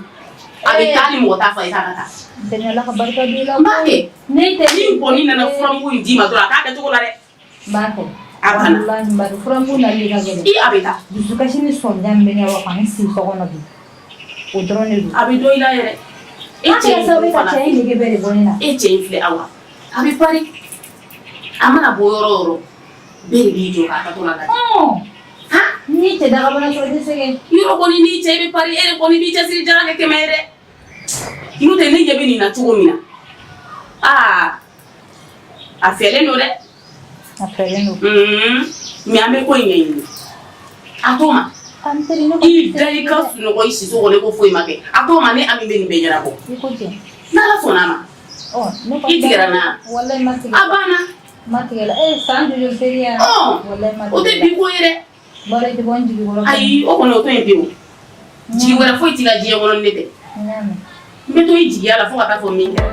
a bɛ taa ni mɔgɔ t'a fɔ a ye k'a ka taa n tɛ Ala ka barika don i la n b'a kɛ ne tɛ ni kɔni nana furamugu in d'i ma dɔrɔn a k'a kɛcogo la dɛ n b'a kɛ a kana walahi bari furamugu nali ka gɛlɛn i a bɛ taa dusukasi ni sɔndiya min bɛ ne wa k'an sigi so kɔnɔ bi o dɔrɔn de don a bɛ dɔ i la yɛrɛ e an cɛ kɛra sababu in ye ka fana cɛ in nege bɛɛ de bɔ ne na e cɛ in filɛ Awa a bɛ pari a mana bɔ yɔrɔ o yɔrɔ bɛɛ de b'i jɔ k'a ka to la lajɛ n'i ye cɛ dagabana sɔrɔ i tɛ sɛgɛn yɔrɔ kɔni n'i cɛ bɛ pari e de kɔni b'i cɛsiri jara kɛ kɛmɛ ye dɛ n'o tɛ ne ɲɛ bɛ nin na cogo min na a fɛlen don dɛ a fɛlen don mais an bɛ ko in ɲɛɲini a to ma an teri ne i da i ka sunɔgɔ i siso kɔnɔ i ko foyi ma kɛ a to ma ne Ami bɛ nin bɛɛ ɲɛnabɔ i ko ten n'Ala sɔnna a ma i tigɛra n na walahi ma tigɛ a banna ma tigɛ la san joli teriya walahi ma o tɛ tigɛ bi ko ye dɛ bari i tɛ bɔ n jigi kɔrɔ ayi o kɔni o to yen pewu jigi wɛrɛ foyi t'i la diɲɛ kɔnɔ ni ne tɛ n y'a mɛn n bɛ to i jigiya la fo ka taa fɔ min kɛra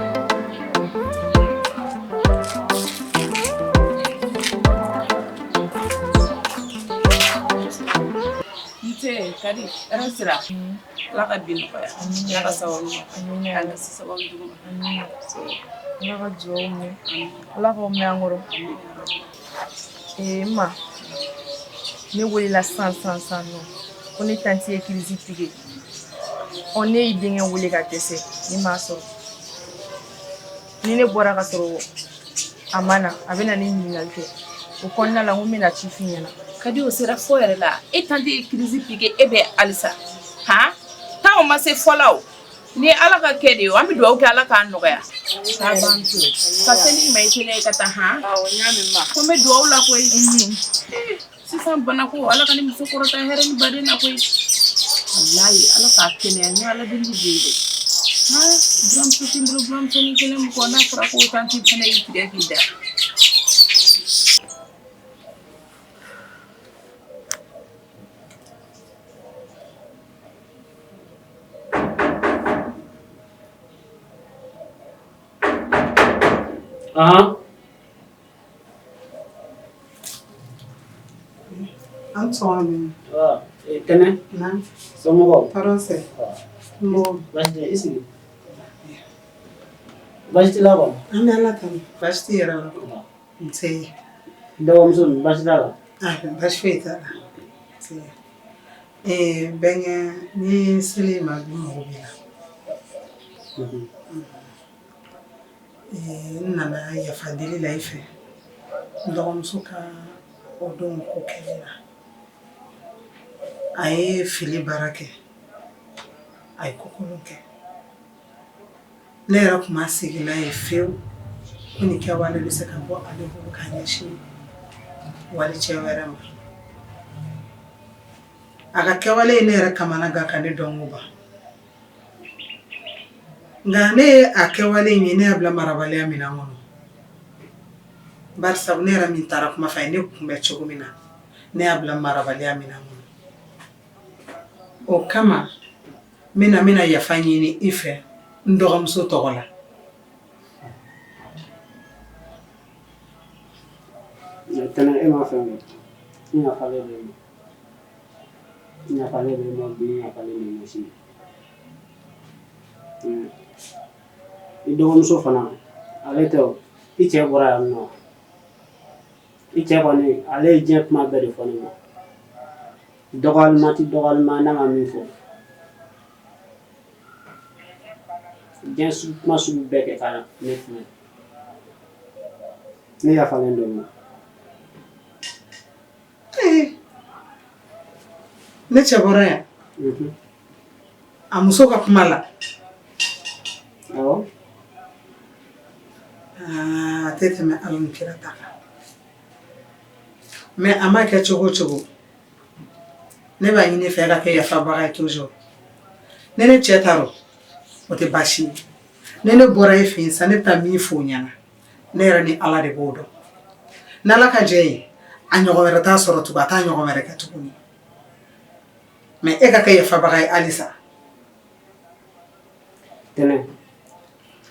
Nte kadi era sira ala ka bin nɔgɔya ala ka sababu ma ala ka sababu jugu ma ala ka duwawu mɛn ala k'aw mɛn an kɔrɔ ma ne welela san nɔ ko ne tanti ye kirisi tigɛ ne y'i denkɛ wele ka dɛsɛ ne m'a sɔrɔ ni ne bɔra ka sɔrɔ a ma na a bɛ na ne ɲininkali kɛ o kɔnɔna la n ko n bɛna ci f'i ɲɛna kadi o sera fɔ yɛrɛ la e tanti ye kirisi tigɛ e bɛ alisa taa o ma se fɔla o ni ala ka kɛ de ye an bɛ dugawu kɛ ala k'a nɔgɔya k'a ban to ka seli ma i teliya i ka taa ko n bɛ dugawu la koyi sisan bana ko ala ka ni muso kɔrɔta hɛrɛ ni baden na koyi wallahi ala k'a kɛnɛya ni ala deli bɛ ye dɛ buramuso tɛ n bolo buramuso ni kelen min kɔ n'a fɔra ko tanti fana y'i tigɛ k'i da An sɔgɔma. Tɛnɛ. Naamu. Somɔgɔw. Tɔɔrɔ tɛ. Mɔgɔ. Baasi tɛ i sigi. Baasi t'i la wa? An bɛ Ala tanu. Baasi t'i yɛrɛ la. Nse. Dɔgɔmuso nin baasi t'a la? Baasi foyi t'a la. Nse. Bɛnkɛ ni seli ma bi mɔgɔ b'i la. N nana yafa deli la i fɛ. N dɔgɔmuso ka o don ko kelen na a ye fili baara kɛ a ye kokolon kɛ ne yɛrɛ tun ma segin n'a ye fewu ko nin kɛwale bɛ se ka bɔ ale bolo k'a ɲɛsin wali cɛ wɛrɛ ma a ka kɛwale ye ne yɛrɛ kamana gan ka ne dɔn ko ban nka ne ye a kɛwale in ye ne y'a bila marabaliya min kɔnɔ barisa ne yɛrɛ min taara kuma fɛ a ye ne kunbɛn cogo min na ne y'a bila marabaliya min kɔnɔ o kama n bɛna yafa ɲini i fɛ n dɔgɔmuso tɔgɔ la tɛnɛ e ma fɛn min n yafalen bɛ ma n yafalen bɛ ma bi n yafalen bɛ ma sini i dɔgɔmuso fana ale tɛ o i cɛ bɔra yan nɔ i cɛ kɔni ale ye diɲɛ kuma bɛɛ de fɔ ne ma dɔgɔlima ti dɔgɔlima n'a ma min fɔ diɲɛ kuma sugu bɛɛ kɛ ka ne filɛ ne yafalen don ma ne cɛ bɔra yan a muso ka kuma la awɔ a tɛ tɛmɛ ala ni kira ta kan mais a ma kɛ cogo o cogo ne b'a ɲini fɛ ka kɛ yafabaga ye toujours ne cɛ taara o tɛ baasi ye ne bɔra e fɛ yen sa ne bɛ taa min f'o ɲɛna ne yɛrɛ ni ala de b'o dɔn n'ala ka jɛ ye a ɲɔgɔn wɛrɛ t'a sɔrɔ tugun a t'a ɲɔgɔn wɛrɛ kɛ tuguni mais e ka kɛ yafabaga ye halisa tɛnɛ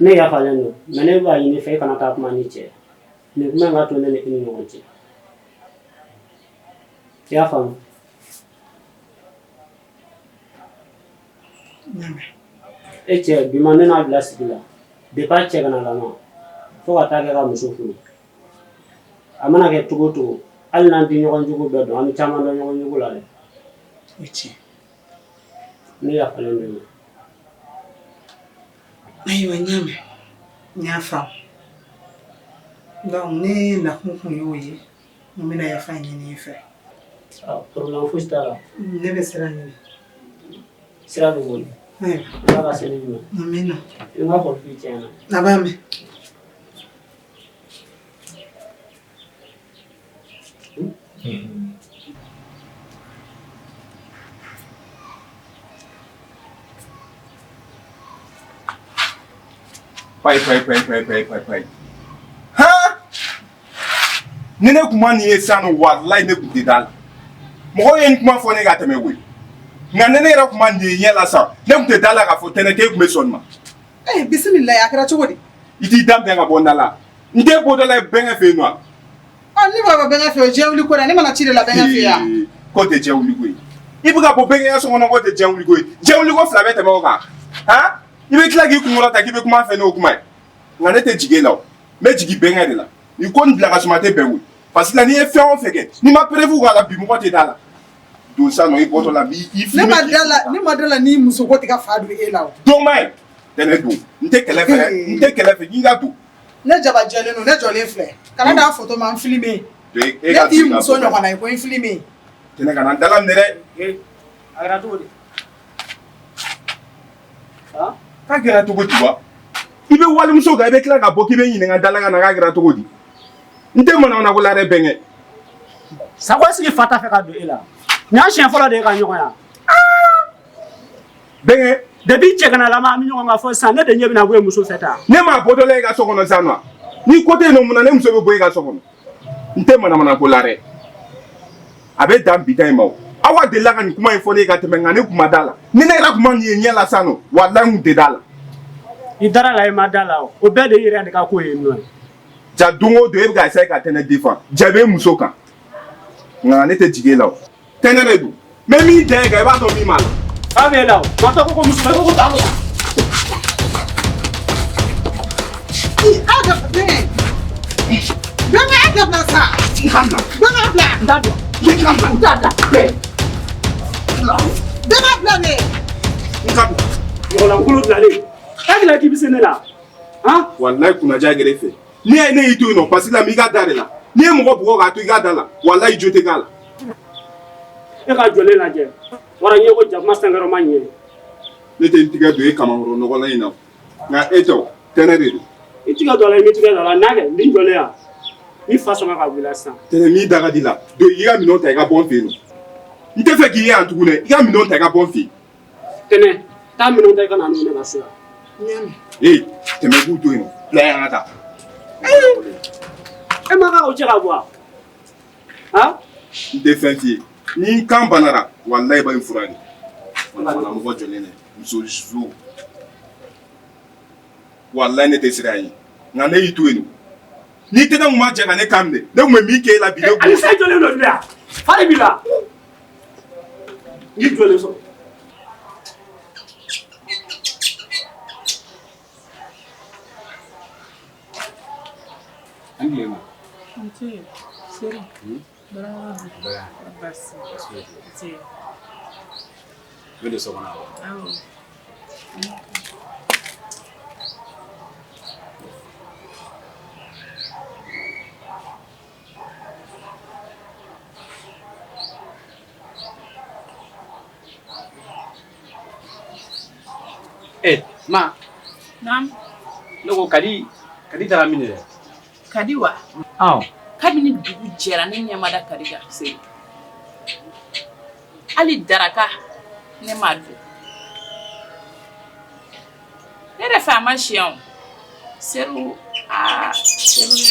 ne yafalen don mais ne b'a ɲini fɛ e kana taa kuma ni cɛ nin kuma in ka to ne ni e ni ɲɔgɔn cɛ i y'a faamu e cɛ bi ma ne n'a bila sigi la depuis a cɛ kana lama fo ka taa kɛ ka muso furu a mana kɛ cogo o cogo hali n'an tɛ ɲɔgɔn jugu bɛɛ dɔn an bɛ caman dɔn ɲɔgɔn jugu la dɛ o ye tiɲɛ ne yafalen don ayiwa n y'a mɛn n y'a faamu donc ne nakun kun y'o ye n bɛna yafa ɲini i fɛ problème fosi t'a la ne bɛ sira ɲini sira bɛ boli ala ka seli ɲuman amina i ma fɔ f'i tiɲɛna a b'a mɛn Pai. Ha? Ni ne kuma ni ye sanu wallahi ne kun tɛ da la. Mɔgɔw ye kuma fɔ ne ka tɛmɛ koyi. Nka ne yɛrɛ kuma ni ye ɲɛ la sa, ne kun tɛ da la k'a fɔ tɛnɛ k'e kun bɛ sɔn ma. bisimilayi a kɛra cogo di? I t'i da bɛn ka bɔ n da la. N tɛ bɔ dɔ la bɛnkɛ fɛ yen nɔ. Ne b'a fɔ bɛnkɛ fɛ o diɲɛ wuli ko la ne mana ci de la bɛnkɛ fɛ yan. K'o tɛ diɲɛ wuli ko ye. I bɛ ka bɔ bɛnkɛya so kɔnɔ k'o tɛ diɲɛ wuli ko ye. Diɲɛ wuli ko 2 bɛ tɛmɛ o kan. Han? I bɛ tila k'i kunkɔrɔ ta k'i bɛ kuma fɛ n'o kuma ye. Nka ne tɛ jigin e la o. N bɛ jigin bɛnkɛ de la. Ni ko nin bila ka suma tɛ bɛn koyi. Parce que n'i ye fɛn o fɛn kɛ, n'i ma prévu k'a la bi mɔgɔ tɛ da la. Don sa nɔ i bɔtɔ la bi i filmé. Ne ma da la ni muso ko tɛ ka fa don e la o. Don ma ye. Tɛnɛ don. N tɛ kɛlɛ fɛ. N'i ka don. Ne jaba jɛlen don, ne jɔlen filɛ. Kana d'a photo ma n filmé. Ne t'i muso ɲɔgɔnna ye ko n filmé. Tɛnɛ kana n dala minɛ dɛ. A kɛra cogo di? K'a kɛra cogo di wa? I bɛ walimuso kan i bɛ tila ka bɔ k'i bɛ ɲininka dala ka na k'a kɛra cogo di? N tɛ manamana ko la dɛ bɛnkɛ. Sago sigi fa t'a fɛ ka don e la. Nin y'a siɲɛ fɔlɔ de ye ka ɲɔgɔn ya. Bɛnkɛ. Depuis cɛ kana lama an bɛ ɲɔgɔn kan fɔ sisan ne de ɲɛ bɛna bɔ e muso fɛ tan. Ne m'a bɔtɔ la e ka so kɔnɔ sisan nɔ. N'i ko tɛ yen nɔ mun na ne muso bɛ bɔ e ka so kɔnɔ? N tɛ manamana ko la dɛ. A bɛ dan bi ta in ma o. Aw ka delila ka nin kuma in fɔ ne ka tɛmɛ nka ne kun ma da la. Ni ne yɛrɛ kuma nin ye ɲɛ la sisan nɔ walahi n kun tɛ da la. I dara la i ma da la o. O bɛɛ de yɛrɛ de ka ko ye nɔ ye. Ja don o don e bɛ ka essayer ka tɛnɛ défend. Ja bɛ muso kan. Nka ne tɛ jigin e la o. Tɛnɛ de don. Mɛ min da e kan i b'a dɔn min b'a la. K'a bɛ e la o. Ma tɔgɔ ko muso ma ko ta o. Bɛnkɛ e dabila sa. Bɛnkɛ bila. N t'a dɔn. N t'a bila. Bɛnkɛ bila ne. N t'a dɔn. Mɔgɔlankolon bilalen. E hakili la k'i bɛ se ne la. Han? Wallahi kunnaja gɛrɛ fɛ. N'i ye ne y'i to yen nɔ parce que la m'i ka da de la. Ni mɔgɔ bugɔ k'a to i ka da la walayi jo tɛ k'a la. E ka jɔlen lajɛ wara ɲɛ ko jakuma sankɛrɛ ma ɲɛ. Ne tɛ n tigɛ don e kamankɔrɔ nɔgɔlan in na nka e tɔ tɛnɛ de don. I tigɛ dɔ la i bɛ tigɛ dɔ la n'a kɛ nin jɔlen yan ni fa sɔnna ka wuli sisan. Tɛnɛ min da ka di la don i ka minɛnw ta i ka bɔ n fɛ yen nɔ. N tɛ fɛ k'i ye yan tugun dɛ i ka minɛnw ta i ka bɔ n fɛ yen. Tɛnɛ taa minɛnw ta i ka na n'u ne ka so yan. Ee tɛmɛ b'u to yen nɔ bila yan ka taa. E ma kan k'o cɛ ka bɔ wa? Han? N tɛ fɛn f'i ye ni n kan banara walayi ba in fura de. Wala mɔgɔ jɔlen dɛ muso zu. Walayi ne tɛ siran ye nka ne y'i to yen nɔ. N'i tɛ ne kun ma jɛ ka ne kan minɛ ne kun bɛ min k'e la bi ne b'o. Alisa jɔlen don yan hali bi la. N'i jɔlen sɔrɔ. Anglema. Anche, seri. Brava. Basi. Sì. Vede so bana. Ma. Nam. Logo kadi tara minire. Kadi wa? Aw. Kabini dugu jɛra ne ɲɛmada kadi ka se. Hali daraka ne ma dun. Ne yɛrɛ fɛ a ma siyɛn o. Seru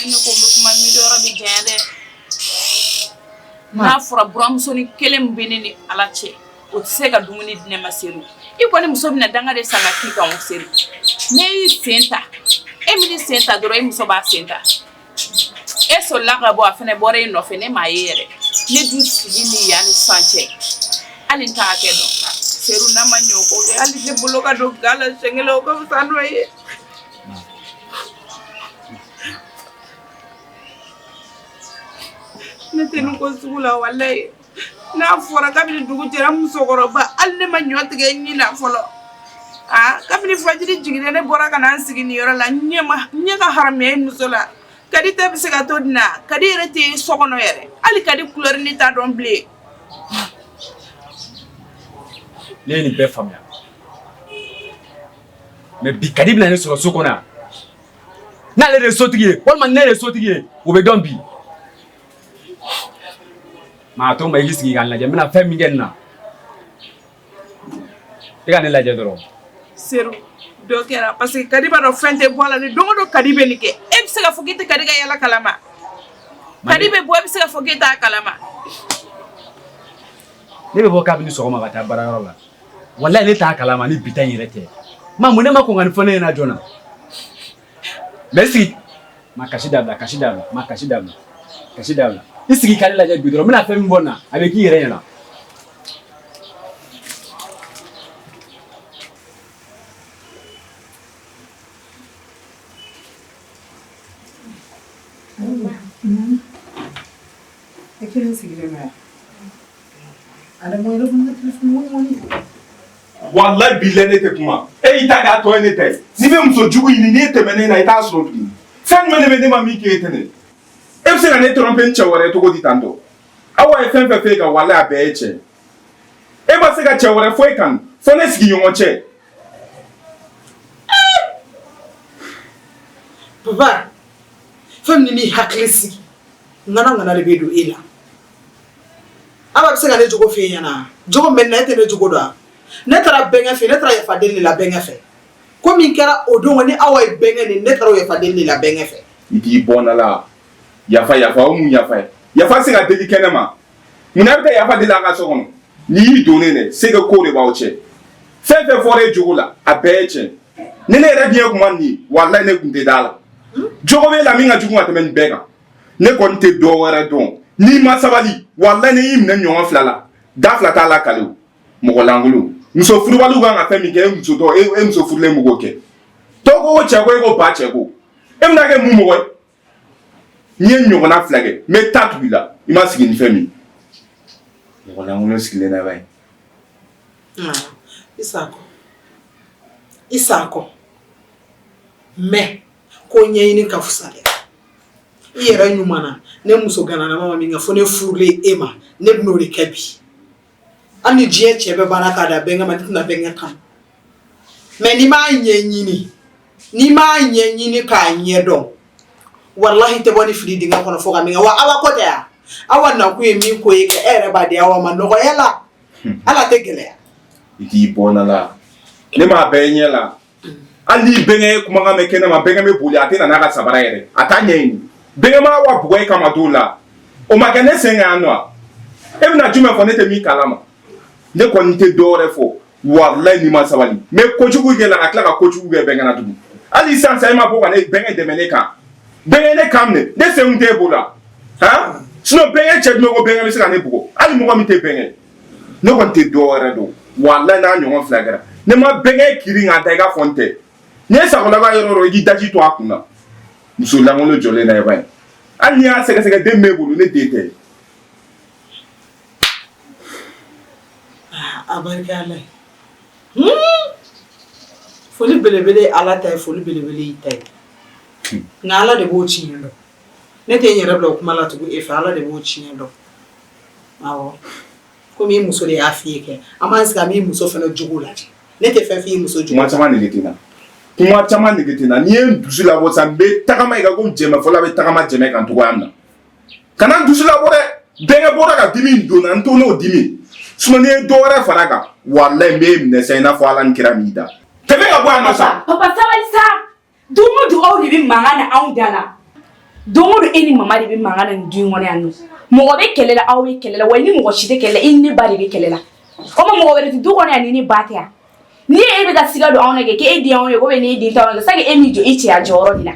ne ko bɛ kuma miliyɔrɔ bɛ janya dɛ. N'a fɔra buramusonin kelen bɛ ne ni Ala cɛ o tɛ se ka dumuni di ne ma Seru. I kɔni muso bɛna danga de san ka k'i kan o Seru. Ne y'i sen ta e min sen ta dɔrɔn e muso b'a sen ta. E solila ka bɔ a fɛnɛ bɔra e nɔfɛ ne m'a ye yɛrɛ. Ne dun sigi ni yan ni san cɛ hali n t'a kɛ dɔn. Seru n'a ma ɲɛ o ko kɛ hali ne bolo ka don ga la siɲɛ kelen o ka fisa n'o ye. Ne tɛ nin ko sugu la walayi. N'a fɔra kabini dugu jɛra musokɔrɔba hali ne ma ɲɔ tigɛ ɲin na fɔlɔ. Kabini fajiri jiginna ne bɔra ka na n sigi nin yɔrɔ la ɲɛ ka haramuya muso la. Kadi tɛ bɛ se ka to nin na Kadi yɛrɛ tɛ so kɔnɔ yɛrɛ hali Kadi couleur ni t'a dɔn bilen. Ne ye nin bɛɛ faamuya mais bi Kadi bɛna ne sɔrɔ so kɔnɔ yan n'ale de ye sotigi ye walima ne de ye sotigi ye o bɛ dɔn bi. Maa to ma i k'i sigi k'a lajɛ n bɛna fɛn min kɛ nin na e ka ne lajɛ dɔrɔn. Seru dɔ kɛra parce que Kadi b'a dɔn fɛn tɛ bɔ a la ni don o don Kadi bɛ nin kɛ e bɛ se ka fɔ k'i tɛ Kadi ka yala kalama Kadi bɛ bɔ e bɛ se ka fɔ k'i t'a kalama. Ne bɛ bɔ kabini sɔgɔma ka taa baarayɔrɔ la walayi ne t'a kalama ni bi ta in yɛrɛ tɛ mun ne ma kɔn ka nin fɔ ne ɲɛna joona mais sigi ma kasi dabila i sigi k'ale lajɛ bi dɔrɔn n bɛna fɛn min bɔ nin na a bɛ k'i yɛrɛ ɲɛna. Wallahi billahi ne tɛ kuma e y'i ta k'a tɔ ye ne ta ye n'i bɛ muso jugu ɲini n'i ye tɛmɛ ne na i t'a sɔrɔ tuguni fɛn jumɛn de bɛ ne ma min k'e ye tɛnɛ e bɛ se ka ne tromper ni cɛ wɛrɛ ye cogo di tantɔ awa ye fɛn fɛn f'e kan wallahi a bɛɛ ye tiɲɛ e ma se ka cɛ wɛrɛ fɔ e kan fɔ ne sigiɲɔgɔn cɛ. Papa fɛn min n'i hakili sigi ŋana de bɛ don e la Aba bɛ se ka ne jogo f'e ɲɛna jogo min bɛ ne tɛ ne jogo dɔn ne taara bɛnkɛ fɛ ne taara yafa deli de la bɛnkɛ fɛ ko min kɛra o don ni Awa ye bɛnkɛ ni ne taara yafa deli de la bɛnkɛ fɛ. I t'i bɔ na la yafa o mun yafa ye yafa se ka deli kɛnɛ ma munna bɛ taa yafa deli a ka so kɔnɔ n'i y'i donnen dɛ se ka ko de b'aw cɛ fɛn fɛn fɔra e jogo la a bɛɛ ye tiɲɛ ni ne yɛrɛ diɲɛ kuma nin ye wallahi ne kun tɛ d'a la jogo b'e la min ka jugu ka tɛmɛ nin bɛɛ kan ne kɔni tɛ dɔ wɛrɛ dɔn n'i ma sabali wallahi ne y'i minɛ ɲɔgɔn fila la da fila t'a la kale o mɔgɔ lankolon muso furubaliw kan ka fɛn min kɛ e muso furulen b'o kɛ tɔ ko cɛ ko e ko ba cɛ ko e bɛna kɛ mun mɔgɔ ye n ye ɲɔgɔnna fila kɛ n bɛ taa tugu i la i ma sigi ni fɛn min mɔgɔ lankolon sigilen na ba ye. Isako mais ko ɲɛɲini ka fisa dɛ I yɛrɛ ɲumana ne muso gananama ma min kɛ fo ne furulen e ma ne bɛ n'o de kɛ bi hali ni diɲɛ cɛ bɛ baara k'a da bɛnkɛ ma ne tɛna bɛnkɛ kan mais n'i m'a ɲɛɲini k'a ɲɛdɔn wallahi tɛ bɔ ni fili dingɛ kɔnɔ fo ka min kɛ wa Ala ko tɛ ya awa nakun ye min ko ye kɛ e yɛrɛ b'a di awa ma nɔgɔya la Ala tɛ gɛlɛya i k'i bɔnna la ne m'a bɛɛ ɲɛ la hali ni bɛnkɛ kumakan bɛ kɛnɛ ma bɛnkɛ bɛ boli a tɛ na n'a ka sabara yɛrɛ a t'a ɲɛɲini bɛnkɛ ma wa bugɔ e kama t'o la o ma kɛ ne sen kan yan nɔ e bɛna jumɛn fɔ ne tɛ min kalama ne kɔni tɛ dɔwɛrɛ fɔ wallahi ni ma sabali mais kojugu kɛ la ka tila ka kojugu kɛ bɛnkɛ na tugun hali sisan sa e ma bɔ ka ne bɛnkɛ dɛmɛ ne kan bɛnkɛ ne kan minɛ ne sen tɛ e bolo la han sinon bɛnkɛ cɛ jumɛn ko bɛnkɛ bɛ se ka ne bugɔ hali mɔgɔ min tɛ bɛnkɛ ne kɔni tɛ dɔwɛrɛ dɔn wallahi n'a ɲɔgɔn fila kɛra ne ma bɛnkɛ kiri k'a da i ka fɔ n tɛ n'i ye sagolaba yɔrɔ o yɔrɔ i k'i daji to a kun na muso lankolon jɔlen na i b'a ye hali n'i y'a sɛgɛsɛgɛ den b'e bolo ne den tɛ a barika Ala ye foli belebele ye Ala ta ye foli belebele y'i ta ye nka Ala de b'o tiɲɛ dɔn ne tɛ n yɛrɛ bila o kuma la tugun e fɛ Ala de b'o tiɲɛ dɔn awɔ komi i muso de y'a f'i ye kɛ an b'an sigi an b'i muso fana jogo lajɛ ne tɛ fɛn f'i muso jogo kuma caman nege tɛ n na n'i ye n dusu labɔ sa n bɛ tagama i ka ko jɛmɛfɔla bɛ tagama jɛmɛ kan cogoya min na kana n dusu labɔ dɛ bɛnkɛ bɔra ka dimi in donna n to n'o dimi sinon n'i ye dɔ wɛrɛ fara kan wallahi n b'e minɛ sa i n'a fɔ Ala ni kira m'i da tɛmɛ ka bɔ yan nɔ sa. Papa sabali sa don o don aw de bɛ mankan na anw da la don o don e ni mama de bɛ mankan na nin du in kɔnɔ yan nɔ mɔgɔ bɛ kɛlɛ la aw bɛ kɛlɛ la wa ni mɔgɔ si tɛ kɛlɛ la i ni ne ba de bɛ kɛlɛ la o ma mɔgɔ wɛrɛ tɛ du kɔnɔ yan ni ne ba tɛ yan ni e bɛ ka siga don anw na kɛ k'e den anw ye ko bɛ ne den t'anw na sake e min jɔ i cɛya jɔyɔrɔ de la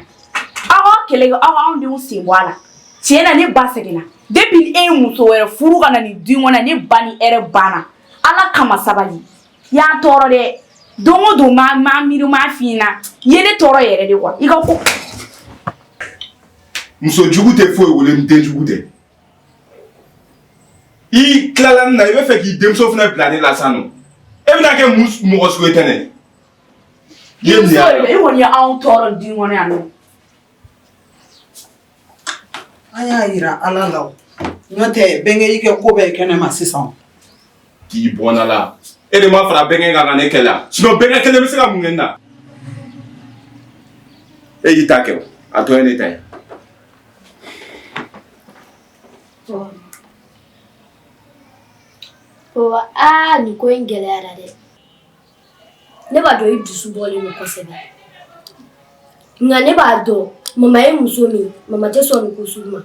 aw ka kɛlɛ kɛ aw anw denw sen bɔ a la tiɲɛ na ne ba sɛgɛnna depuis e ye muso wɛrɛ furu ka na nin du in kɔnɔ ne ba ni hɛrɛ banna Ala kama sabali y'an tɔɔrɔ dɛ don o don ma miiri ma f'i ɲɛna ye ne tɔɔrɔ yɛrɛ de quoi i ka ko muso jugu tɛ foyi wele ni den jugu tɛ i tilala nin na i bɛ fɛ k'i denmuso fana bila ne la sa nɔ e bɛna kɛ mɔgɔ sugu ye tɛ ne i ye mun ye a la e kɔni ye anw tɔɔrɔ du in kɔnɔ yan nɔ an y'a yira Ala la o n'o tɛ bɛnkɛ y'i kɛ ko bɛɛ kɛnɛ ma sisan k'i bɔnna la e de ma fara bɛnkɛ kan ka ne kɛlɛ a sinon bɛnkɛ kelen bɛ se ka mun kɛ n na e y'i ta kɛ o a tɔ ye ne ta ye nin ko in gɛlɛyara dɛ ne b'a dɔn i dusu bɔlen don kosɛbɛ nka ne b'a dɔn mama ye muso min mama tɛ sɔn nin ko sugu ma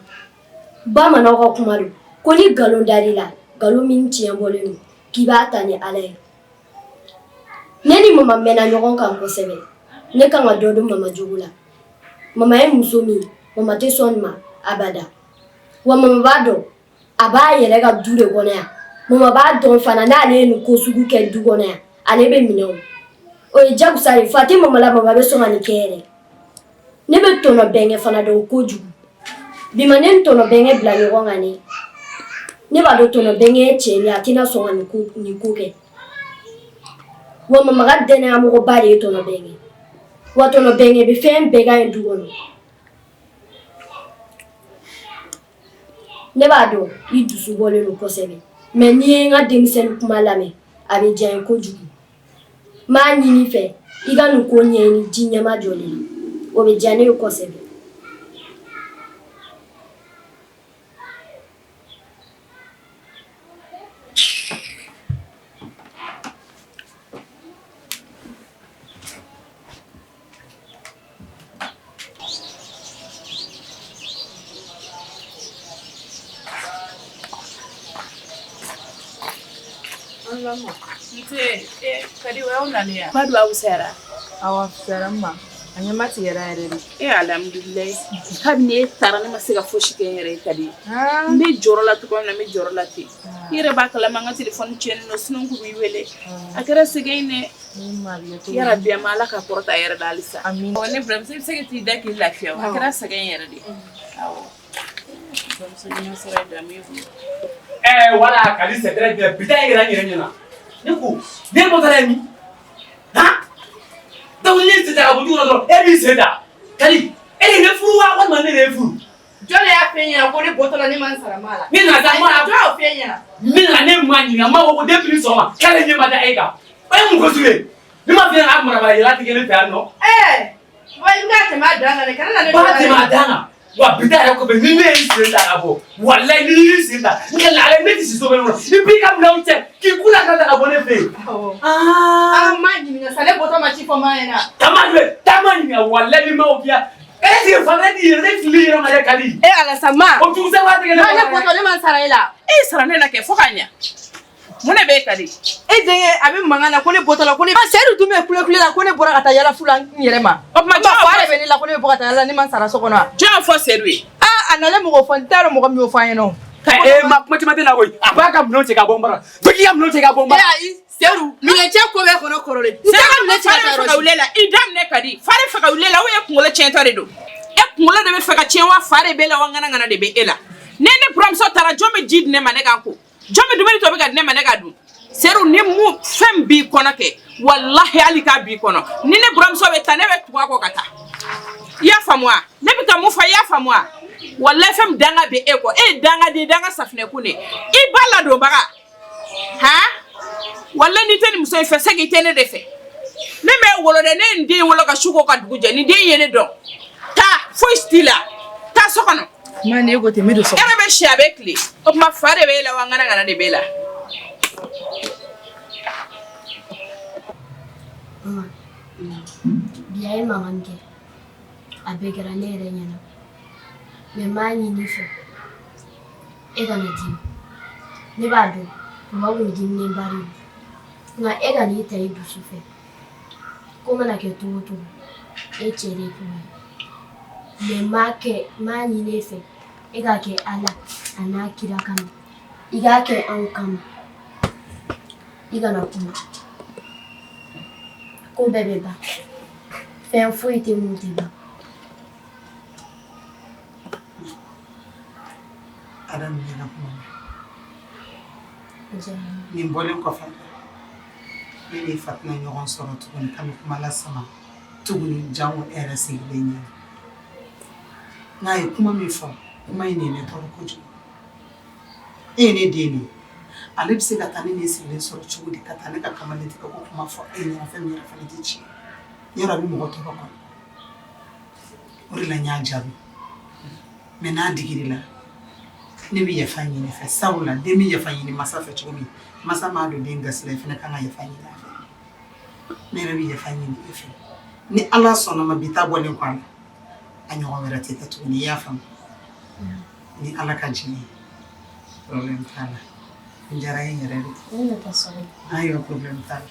bamananw ka kuma don ko ni nkalon dar'i la nkalon min tiɲɛ bɔlen don k'i b'a ta ni Ala ye ne ni mama mɛnna ɲɔgɔn kan kosɛbɛ ne kan ka dɔ don mama jogo la mama ye muso min mama tɛ sɔn nin ma abada wa mama b'a dɔn a b'a yɛrɛ ka du de kɔnɔ yan mama b'a dɔn fana n'ale ye nin ko sugu kɛ du kɔnɔ yan ale bɛ minɛ o ye jagosa ye fa tɛ mama la mama bɛ sɔn ka nin kɛ yɛrɛ ne bɛ tɔnɔ bɛnkɛ fana dɔn kojugu bi ma ne ni tɔnɔ bɛnkɛ bila ɲɔgɔn kan ne b'a dɔn tɔnɔ bɛnkɛ ye cɛ ye a tɛna sɔn ka nin ko kɛ wa mama ka danayamɔgɔba de ye tɔnɔ bɛnkɛ wa tɔnɔ bɛnkɛ bɛ fɛn bɛɛ k'a ye du kɔnɔ ne b'a dɔn i dusu bɔlen don kosɛbɛ mais n'i ye n ka denmisɛnnin kuma lamɛn a bɛ diya n ye kojugu n b'a ɲini fɛ i ka nin ko ɲɛɲini ji ɲɛma jɔlen na o bɛ diya ne ye kosɛbɛ Madu aw sera awa sera ma anya mati yara yare e alhamdulillah kabine tara ne ma se ka foshi kɛ yɛrɛ kadi mbe jɔrɔ la to na me jɔrɔ la te yɛrɛ ba kala manga telefone tiɲɛ no sinon ku bi wele a kɛra sɛgɛn ne yara biya ma ala ka porta yɛrɛ da alisa amin ne vraiment se que ti da ki lafiya a kɛra sɛgɛn yɛrɛ de awo donc c'est une série d'amis wala kali c'est très bien bita yɛrɛ ɲɛna ne ko ne mo tara mi ha donc ne se ta ka buju dɔrɔn e b'i se da kali e ne furu wa walima ne furu jɔn y'a fɛ ɲɛna ko ne bɔtɔ la ne ma n sara maa la. Ni na taa maa. Jɔn y'o fɛ ɲɛna. Min na ne ma ɲininka ma ko depuis sɔgɔma k'ale ɲɛ ma da e kan. O ye mun ko sugu ye? Ne ma f'i ɲɛna a marabaa yɛlɛ tigɛ ne fɛ yan nɔ. Wa i bɛ tɛmɛ a dan kan dɛ kana na ne. Ba tɛmɛ a dan kan. Wa bi ta yɛrɛ kɔfɛ ni ne ye n sen ta ka bɔ walayi ni y'i sen ta n ka laale ne ti si so kɔnɔ i b'i ka minɛnw cɛ k'i kula ka ta ka bɔ ne fɛ yen. Ma ɲininka sa ne bɔtɔ ma ci fɔ maa ɲɛna. Taama ɲininka walayi ni ma o k'i la. Est-ce que fanga di yɛrɛ ne fili yɛrɛ ma dɛ Kadi. Alasa ma. O jugusa b'a tigɛ ne ma. Ne bɔtɔ ne ma sara e la. E sara ne la kɛ fo ka ɲa. Mun de b'e Kadi? E denkɛ a bɛ mankan na ko ne bɔtɔ la ko ne. Seyidu dun bɛ kule la ko ne bɔra ka taa yala fu la n yɛrɛ ma. O tuma jɔn fa de bɛ ne la ko ne bɛ bɔ ka taa yala ne ma sara so kɔnɔ. Jɔn fɔ Seyidu ye. A nalen mɔgɔ fɔ n t'a dɔn mɔgɔ min y'o fɔ an ɲɛna. Ma kuma caman tɛ na koyi. A b'a ka minɛnw cɛ ka bɔ n bara. Fo k'i ka minɛnw cɛ ka bɔ n bara. Ayi Seyidu minɛncɛ ko bɛ kɔnɔ kɔrɔlen. Seyidu fari fɛ ka wuli la i daminɛ Kadi fari fɛ ka wuli la o ye kunkolo tiɲɛtɔ de don. E kunkolo de bɛ fɛ ka tiɲɛ wa fa de b'e la wa ŋanaŋana de bɛ e la. Ne buramuso taara jɔn bɛ ji di ne ma ne k'a ko jɔn bɛ dumuni tobi ka di ne ma ne k'a dun. Seyidu ni mun fɛn b'i kɔnɔ kɛ walahi hali k'a b'i kɔnɔ ni ne buramuso bɛ taa ne bɛ tugu a kɔ ka taa. I y'a faamu wa? Ne bɛ ka mun fɔ i y'a faamu wa? Walahi fɛn min danga bɛ e kɔ e ye danga de ye danga safinɛ kun de i ba ladonbaga han walahi n'i tɛ nin muso in fɛ c'est que i tɛ ne de fɛ ne m'e wolo dɛ ne ye nin den wolo ka su ko ka dugu jɛ nin den ye ne dɔn taa foyi t'i la taa so kɔnɔ. Ma ne ko ten n bɛ don so kɔnɔ. E bɛ si a bɛ tile o tuma fa de b'e la wa ŋanaŋana de b'e la. Bi a ye mankan kɛ a bɛɛ kɛra ne yɛrɛ ɲɛna mɛ n b'a ɲini fɛ e kana dimi ne b'a dɔn mɔgɔ kun diminenba de don nka e ka n'i ta i dusu fɛ ko mana kɛ cogo o cogo e cɛ de kuma ye mɛ n b'a ɲini e fɛ e ka kɛ Ala a n'a kira kama i k'a kɛ anw kama i kana kuma ko bɛɛ bɛ ban fɛn foyi tɛ mun tɛ ban. Ada minɛna kuma nin bɔlen kɔfɛ ne ni Fatumata ɲɔgɔn sɔrɔ tuguni k'an bɛ kuma lasama tuguni jango e yɛrɛ sigilen ɲɛna n'a ye kuma min fɔ kuma in de ye ne tɔɔrɔ kojugu e ye ne den de ale bɛ se ka taa ne ni sigilen sɔrɔ cogo di ka taa ne ka kamalen tigɛ ko kuma fɔ e ɲɛna fɛn min yɛrɛ fana tɛ tiɲɛ yɔrɔ a bɛ mɔgɔ tɔɔrɔ kɔnɔ o de la n y'a jaabi mɛ n'a digir'i la ne bɛ yafa ɲini fɛ sabula den bɛ yafa ɲini masa fɛ cogo min masa m'a don den gasila i fana kan ka yafa ɲini a fɛ ne yɛrɛ bɛ yafa ɲini e fɛ ni Ala sɔnna ma bi ta bɔlen kɔ a la a ɲɔgɔn wɛrɛ tɛ kɛ tuguni i y'a faamu ni Ala ka jɛn ye problème t'a la n diyara n yɛrɛ de ayiwa problème t'a la.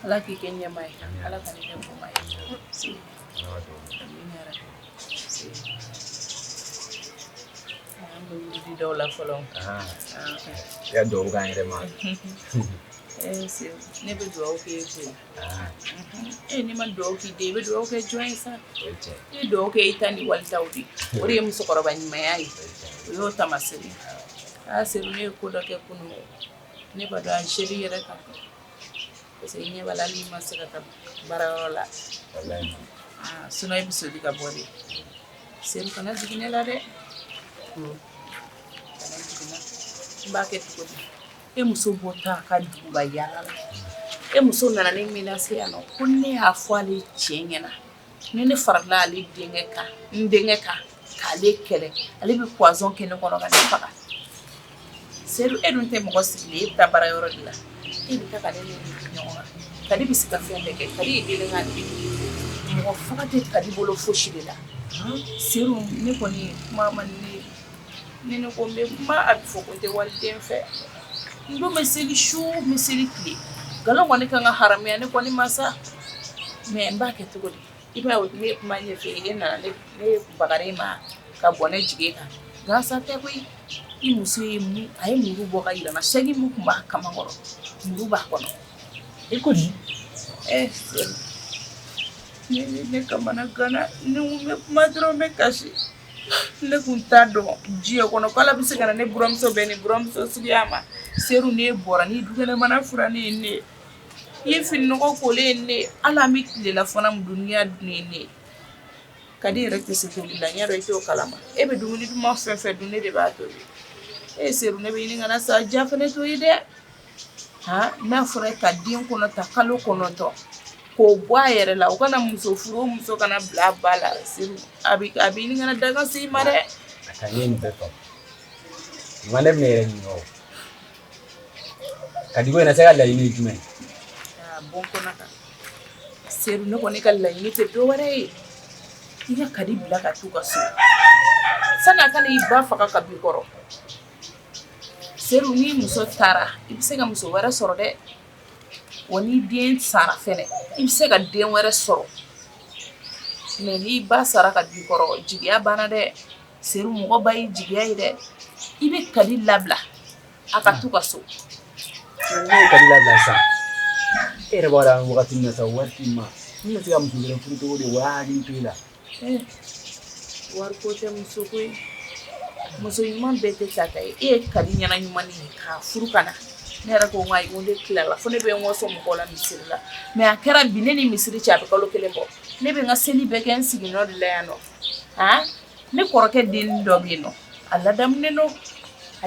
Ala k'i kɛ ɲɛmaa ye Ala ka ne kɛ bɔnma ye an bɛ wuli dɔw la fɔlɔ i ka dugawu k'an yɛrɛ ma ne bɛ dugawu kɛ e koyi n'i ma dugawu k'i den i bɛ dugawu kɛ jɔn ye sa i bɛ dugawu kɛ i ta ni walitaw de o de ye musokɔrɔba ɲumanya ye o y'o tamasere Seyidu ne ye ko dɔ kɛ kunun ne b'a dɔn a seri yɛrɛ kan parce que ɲɛ b'a la hali ma se ka taa baarayɔrɔ la sinon i bɛ soli ka bɔ de Seyidu kana jigin ne la dɛ kana jigin na n b'a kɛ cogo di e muso bɔtɔ a ka duguba yaala la e muso nana ne menace yan nɔ ko ne y'a fɔ ale cɛ ɲɛna ni ne farala ale denkɛ kan n denkɛ kan k'ale kɛlɛ ale bɛ poison kɛ ne kɔnɔ ka ne faga Seyidu e dun tɛ mɔgɔ sigilen e bɛ taa baarayɔrɔ de la e bɛ taa ka ne ni ɲɔgɔn kan Kadi bɛ se ka fɛn bɛɛ kɛ Kadi ye denkɛ de mɔgɔ faga tɛ Kadi bolo fosi de la Seyidu ne kɔni kuma man ne ne ko n bɛ kuma a bɛ fɔ ko n tɛ waliden fɛ n don bɛ seli su n bɛ seli tile nkalon kɔni kan ka haramuya ne kɔni ma sa mais n b'a kɛ cogo di i b'a ye ne ye kuma ɲɛfɛ e nana ne bagara e ma ka bɔ ne jigi kan gansa tɛ koyi I muso ye mu a ye muru bɔ ka yirana sɛgi mu kun b'a kama kɔrɔ muru b'a kɔnɔ I ko di ne kamana gana ne bɛ kuma dɔrɔn bɛ kasi ne kun t'a dɔn diɲɛ kɔnɔ k'ala bɛ se ka na ne buramuso bɛ ni buramuso suguya ma seru ne bɔra ni dukɛnɛmana fura ne ye ne I ye fini nɔgɔ kolen ye ne ala an bɛ tilela fana mun duniya dun ye ne ka di yɛrɛ tɛ se tobili la ɲɛ dɔ I t'o kalama e bɛ dumuni duman fɛn fɛn dun ne de b'a tobi seru ne bɛ ɲini ka na sa ja fana to ye dɛ n'a fɔra ka den kɔnɔ ta kalo 9 k'o bɔ a yɛrɛ la o kana muso furu o muso kana bila a ba la seru a bɛ ɲini ka na daga se I ma dɛ a ka ɲɛ nin bɛɛ faamu ne bɛna yɛrɛ ɲininka o ka di ko in na se ka laɲini ye jumɛn bon kɔnɔ kan seru ne kɔni ka laɲini tɛ dɔwɛrɛ ye I ka kadi bila ka t'u ka so sani a kana I ba faga ka b'i kɔrɔ seru ni muso taara I bɛ se ka muso wɛrɛ sɔrɔ dɛ wa ni den sara fɛnɛ I bɛ se ka den wɛrɛ sɔrɔ mais ni ba sara ka b'i kɔrɔ jigiya banna dɛ seru mɔgɔ ba y'i jigiya ye dɛ I bɛ kadi labila a ka t'u ka so ne kadi labila sa e yɛrɛ b'a dɔn wagati min na sa waati ma ne bɛ se ka muso wɛrɛ furu cogo di wa hakili to I la wari ko tɛ muso ko ye muso ɲuman bɛɛ tɛ ta ta ye e ye kadi ɲɛna ɲuman ye k'a furu ka na ne yɛrɛ ko n ayi n ko ne tilala fo ne bɛ n waso mɔgɔw la misiri la mais a kɛra bi ne ni misiri cɛ a bɛ kalo 1 bɔ ne bɛ n ka seli bɛɛ kɛ n sigiɲɔ de la yan nɔ ne kɔrɔkɛ den dɔ bɛ yen nɔ a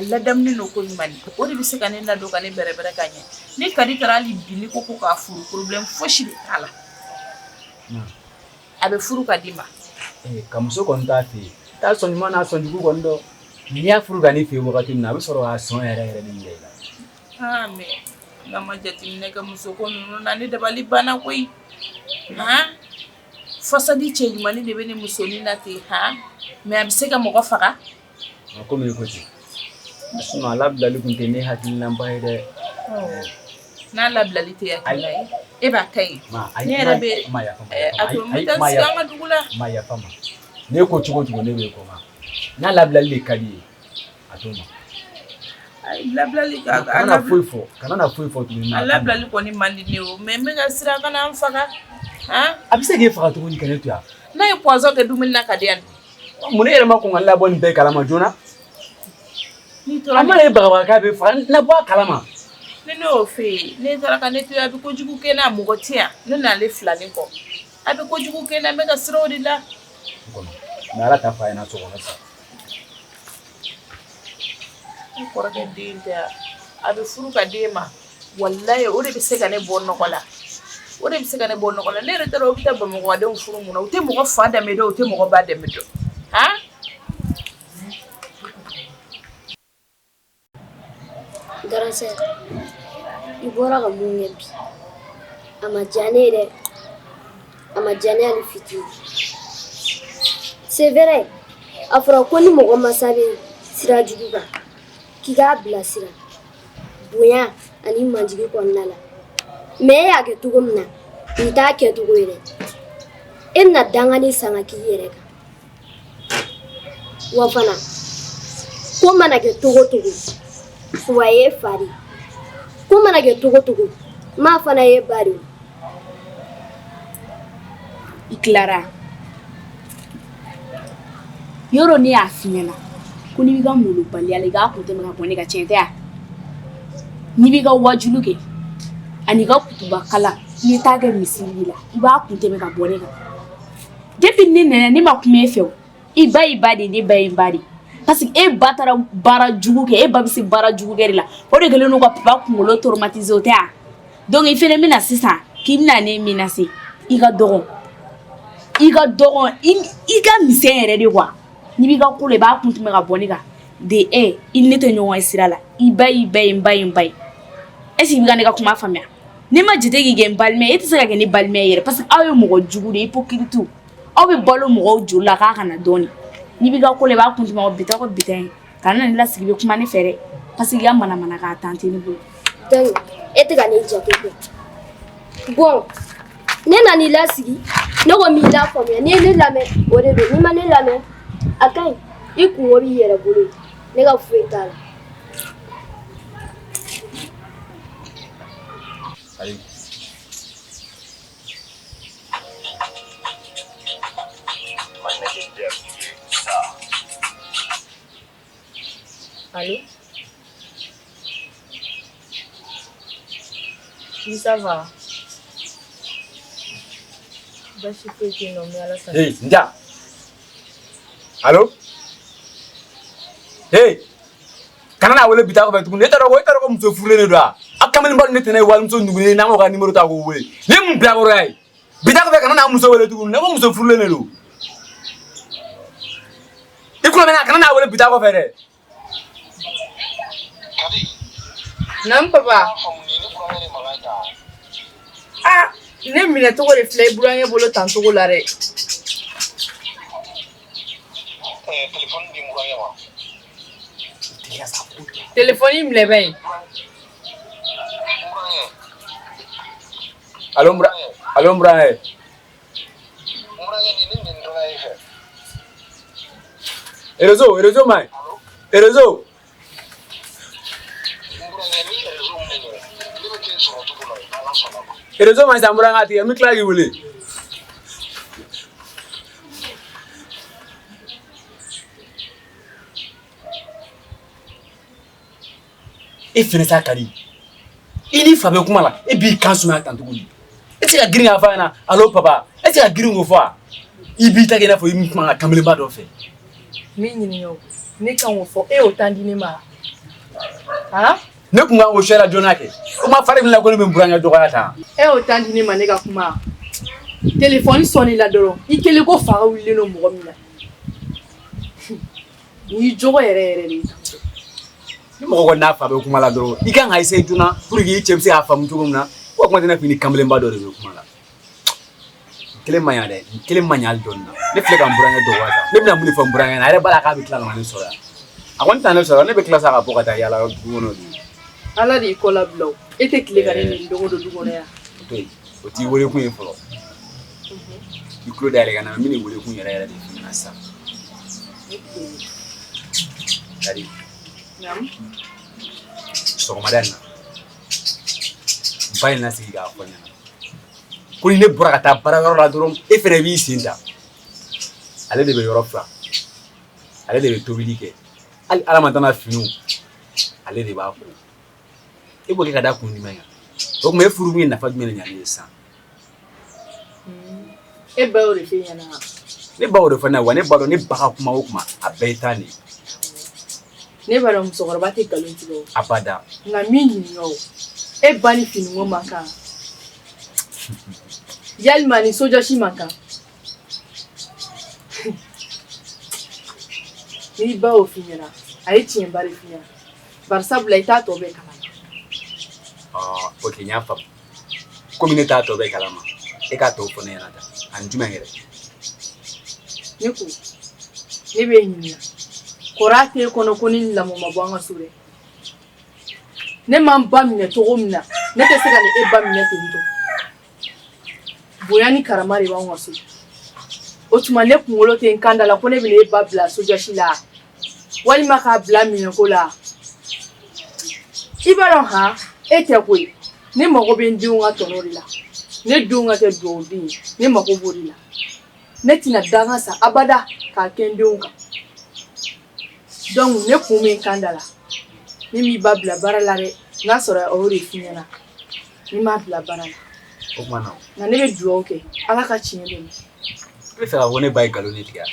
ladamunen don ko ɲuman o de bɛ se ka ne ladon ka ne bɛrɛbɛrɛ ka ɲɛ ne kadi taara hali bi ni ko k'a furu problème fosi de t'a la a bɛ furu ka d'i ma ka muso kɔni t'a fɛ yen t'a sɔn ɲuman n'a sɔn jugu kɔni dɔn n'i y'a furu ka n'i fɛ yen wagati min na a bɛ sɔrɔ k'a sɔn yɛrɛ de yira I la mais nka ma jateminɛ kɛ muso ko ninnu na ne dabali banna koyi fasadi cɛ ɲumanni de bɛ ne musonin na ten mais a bɛ se ka mɔgɔ faga komi I ko ten sinon a labilali tun tɛ ne hakilinaba ye dɛ n'a labilali tɛ hakilina ye e b'a ka ɲi ne yɛrɛ bɛ a to n bɛ taa sigi an ka dugu la ma yafa ma ne ko cogo o cogo ne bɛ kɔn n'a labilali de ka di ye a t'o ma labilali kana na foyi fɔ tuguni a labilali kɔni man di ne o mais n bɛ ka siran ka na n faga a bɛ se k'e faga tuguni ka ne to yan n'a ye poison kɛ dumuni na ka di yan mun ne yɛrɛ ma kɔn ka labɔ nin bɛɛ kalama joona a mana ye bagabaga k'a bɛ faga na bɔ a kalama ne y'o fɛ yen ne taara ka ne to yen a bɛ kojugu kɛ n na mɔgɔ tɛ yan ne n'ale filani kɔ a bɛ kojugu kɛ n na n bɛ ka siran o de la mais ala t'a fɔ a ɲɛna so kɔnɔ sa ne kɔrɔkɛ den tɛ a bɛ furu ka den ma walayi o de bɛ se ka ne bɔ nɔgɔ la ne yɛrɛ t'a dɔn o bɛ taa bamakɔdenw furu mun na u tɛ mɔgɔ fa dɛmɛ dɔn u tɛ mɔgɔ ba dɛmɛ dɔn Garansɛ I bɔra ka mun kɛ bi a ma diya ne ye dɛ a ma diya ne hali fitinin c'est vrai a fɔra ko ni mɔgɔ mansa bɛ sira jugu kan k'i k'a bilasira bonya ani manjigi kɔnɔna la mais e y'a kɛ cogo min na nin t'a kɛcogo ye dɛ e bɛna dangani san ka k'i yɛrɛ kan wa fana ko mana kɛ cogo o cogo wa ye fa de ko mana kɛ cogo o cogo ma fana ye ba de I tilara yɔrɔ ne y'a f'i ɲɛna ko n'i b'i ka molobaliya la I k'a kun tɛmɛ ka bɔ ne ka tiɲɛ tɛ yan n'i b'i ka wajulu kɛ ani ka kutuba kala n'i t'a kɛ misiri la I b'a kun tɛmɛ ka bɔ ne kan depuis ne nana ne ma kuma e fɛ o I ba y'i ba de ne ba ye n ba de parce que e ba taara baara jugu kɛ e ba bɛ se baara jugu kɛ de la o de kɛlen don ka papa kunkolo traumatiser o tɛ yan donc I fɛnɛ bɛna sisan k'i bɛna ne menacer I ka dɔgɔ I ka misɛn yɛrɛ de quoi n'i b'i ka ko la I b'a kun tɛmɛ ka bɔ ne kan de I ni ne tɛ ɲɔgɔn ye sira la I ba y'i ba ye n ba ye n ba ye est ce que I bɛ ka ne ka kuma faamuya ne ma jate k'i kɛ n balima ye e tɛ se ka kɛ ne balima ye yɛrɛ parce que aw ye mɔgɔ jugu de hypocrite aw bɛ balo mɔgɔw joli la k'a kana dɔɔnin n'i b'i ka ko la I b'a kun tɛmɛ ka bitɔn ko bitɔn ka na ne lasigi I bɛ kuma ne fɛ dɛ parce que I ka manamana k'a tante ne bolo donc e tɛ ka ne jate kɛ bon ne nan'i lasigi ne ko n b'i lafaamuya n'i ye ne lamɛn o de don n'i ma ne lamɛn a ka ɲi I kungo b'i yɛrɛ bolo ne ka foyi t'a la. Allez. Allô? Oui, ça va. Hey, Nja. Allô? Hey. Kana na wele bita ko fa tugun. Eta ko muso furule ne do a. Akamel mbal ne tene wal muso ndugule na mo ka numéro ta ko wele. Ni mu bla ko ray. Bita ko fa kana na muso wele tugun. Ne ko muso furule ne do. Ikulo mena kana na wele bita ko fa de. Nam papa. Ah, ne minɛ tɔgɔ de filɛ i burankɛ bolo tan cogo la dɛ. Telefɔni minɛ bɛ yen. Allo Mbrankɛ. Réseau man. Réseau. Réseau man Mbrankɛ ti mi kila ki wele. E fɛnɛ sa kadi. I ni fa bɛ kuma la. E b'i kan sumaya tan tuguni. E tɛ ka girin k'a fɔ a ɲɛna allo papa. E tɛ ka girin k'o fɔ a. I b'i ta kɛ i n'a fɔ i min kuma ka kamelenba dɔ fɛ. Min ɲininka o ne kan k'o fɔ e y'o tan di ne ma. Han? Ne kun kan k'o sɛra joona kɛ. O ma fari bila ko ne bɛ burankɛ dɔgɔya tan. E y'o tan di ne ma ne ka kuma. Telefɔni sɔnni la dɔrɔn i kelen ko faga wulilen don mɔgɔ min na. N'i jogo yɛrɛ yɛrɛ de. Ni mɔgɔ kɔni n'a fa bɛ kuma la dɔrɔn i kan ka essayer joona pour que i cɛ bɛ se k'a faamu cogo min na. O kuma tɛ ne fɛ ni kamelenba dɔ de bɛ kuma la. Kelen man ɲa dɛ, kelen man ɲa hali dɔɔni na. Ne filɛ ka n burankɛ dɔgɔya tan. Ne bɛna mun de fɔ n burankɛ na, a yɛrɛ b'a la k'a bɛ tila ka na ne sɔrɔ yan. A kɔni t'a ne sɔrɔ, ne bɛ tila sa ka bɔ ka taa yaala du kɔnɔ de. Ala de y'i kɔ labila o. E tɛ tile ka ne nin don o don du kɔnɔ yan. O to yen, o t'i wele kun ye fɔlɔ. I tulo dayɛlɛ ka na, n bɛ nin wele kun yɛrɛ yɛrɛ de f'i ɲɛna sisan. Dari. Sɔgɔmada in na. N ba ye na sigi k'a fɔ ɲɛna. Ko ni ne bɔra ka taa baarayɔrɔ la dɔrɔn e fɛnɛ b'i sen ta. Ale de bɛ yɔrɔ fila. Ale de bɛ tobili kɛ. Hali Ala ma tana finiw. Ale de b'a ko. E b'o kɛ ka da kun jumɛn kan? O kuma e furu kun ye nafa jumɛn de ɲa ne ye sisan? E ba y'o de f'i ɲɛna wa? Ne ba y'o de fɔ ne ye wa ne b'a dɔn ne ba ka kuma o kuma a bɛɛ ye tan de ye. Ne b'a dɔn musokɔrɔba tɛ nkalon tigɛ o. Abada. Nka min ɲininka o e ba ni finiko man kan. Yalima ni sojɔsi man kan. N'i ba y'o f'i ɲɛna a ye tiɲɛba de f'i ɲɛna bari sabula i t'a tɔ bɛɛ kalama. Ok n y'a faamu. Komi ne t'a tɔ bɛɛ kalama e k'a tɔw fɔ ne ɲɛna tan ani jumɛn yɛrɛ? Ne ko ne b'e ɲininka kɔrɔ t'e kɔnɔ ko ni lamɔ ma bɔ an ka so dɛ. Ne m'an ba minɛ cogo min na ne tɛ se ka ni e ba minɛ ten tɔ. Bonya ni karama de b'anw ka so. O tuma ne kunkolo tɛ n kan da la ko ne bɛna e ba bila sojɔsi la walima k'a bila minɛko la. I b'a dɔn han e tɛ koyi ne mago bɛ n denw ka tɔnɔ de la. Ne denw ka kɛ dugawuden ye ne mago b'o de la. Ne tɛna danga sa abada k'a kɛ n denw kan. Donc ne kun bɛ n kan da la ne m'i ba bila baara la dɛ n'a sɔrɔ o y'o de f'i ɲɛna ne m'a bila baara la. O kuma na. Nka ne bɛ dugawu kɛ Ala ka tiɲɛ dɛmɛ. I bɛ fɛ ka fɔ ne ba ye nkalon de tigɛ wa?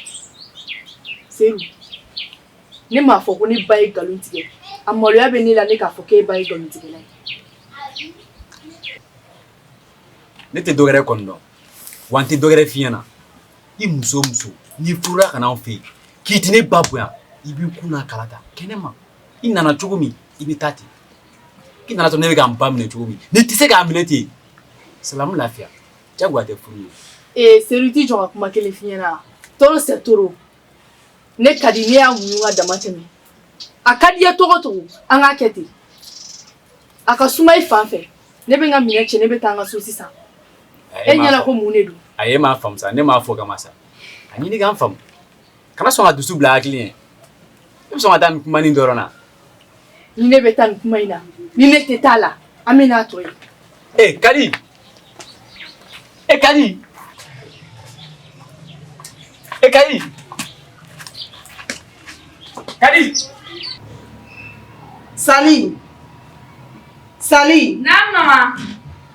Seyidu ne m'a fɔ ko ne ba ye nkalon tigɛ a maloya bɛ ne la ne k'a fɔ k'e ba ye nkalon tigɛla ye. Ne tɛ dɔ wɛrɛ kɔni dɔn wa n tɛ dɔ wɛrɛ f'i ɲɛna. I muso o muso n'i furula ka n'anw fɛ yen k'i tɛ ne ba bonya i b'i kun n'a kala ta kɛnɛma. I nana cogo min i bɛ taa ten. I nana sɔrɔ ne bɛ ka n ba minɛ cogo min ne tɛ se k'a minɛ ten. Salamu lafiya jagoya tɛ furu ye. Seyidu t'i jɔ ka kuma kelen f'i ɲɛna tɔɔrɔ c'est trop. Ne ka di ne y'a muɲu ka dama tɛmɛ a ka di ye togo togo an k'a kɛ ten. A ka suma i fan fɛ ne bɛ n ka minɛ cɛ ne bɛ taa n ka so sisan. E ɲɛna ko mun de don? A ye m'a faamu sa ne m'a fɔ kama sa a ɲini k'an faamu kana sɔn ka dusu bila hakili ye bɛ sɔn ka taa nin kuma nin dɔrɔn na. Ni ne bɛ taa nin kuma in na ni ne tɛ taa la an bɛ n'a to yen. Kadi Kadi Kadi Kadi Sali Naam mama.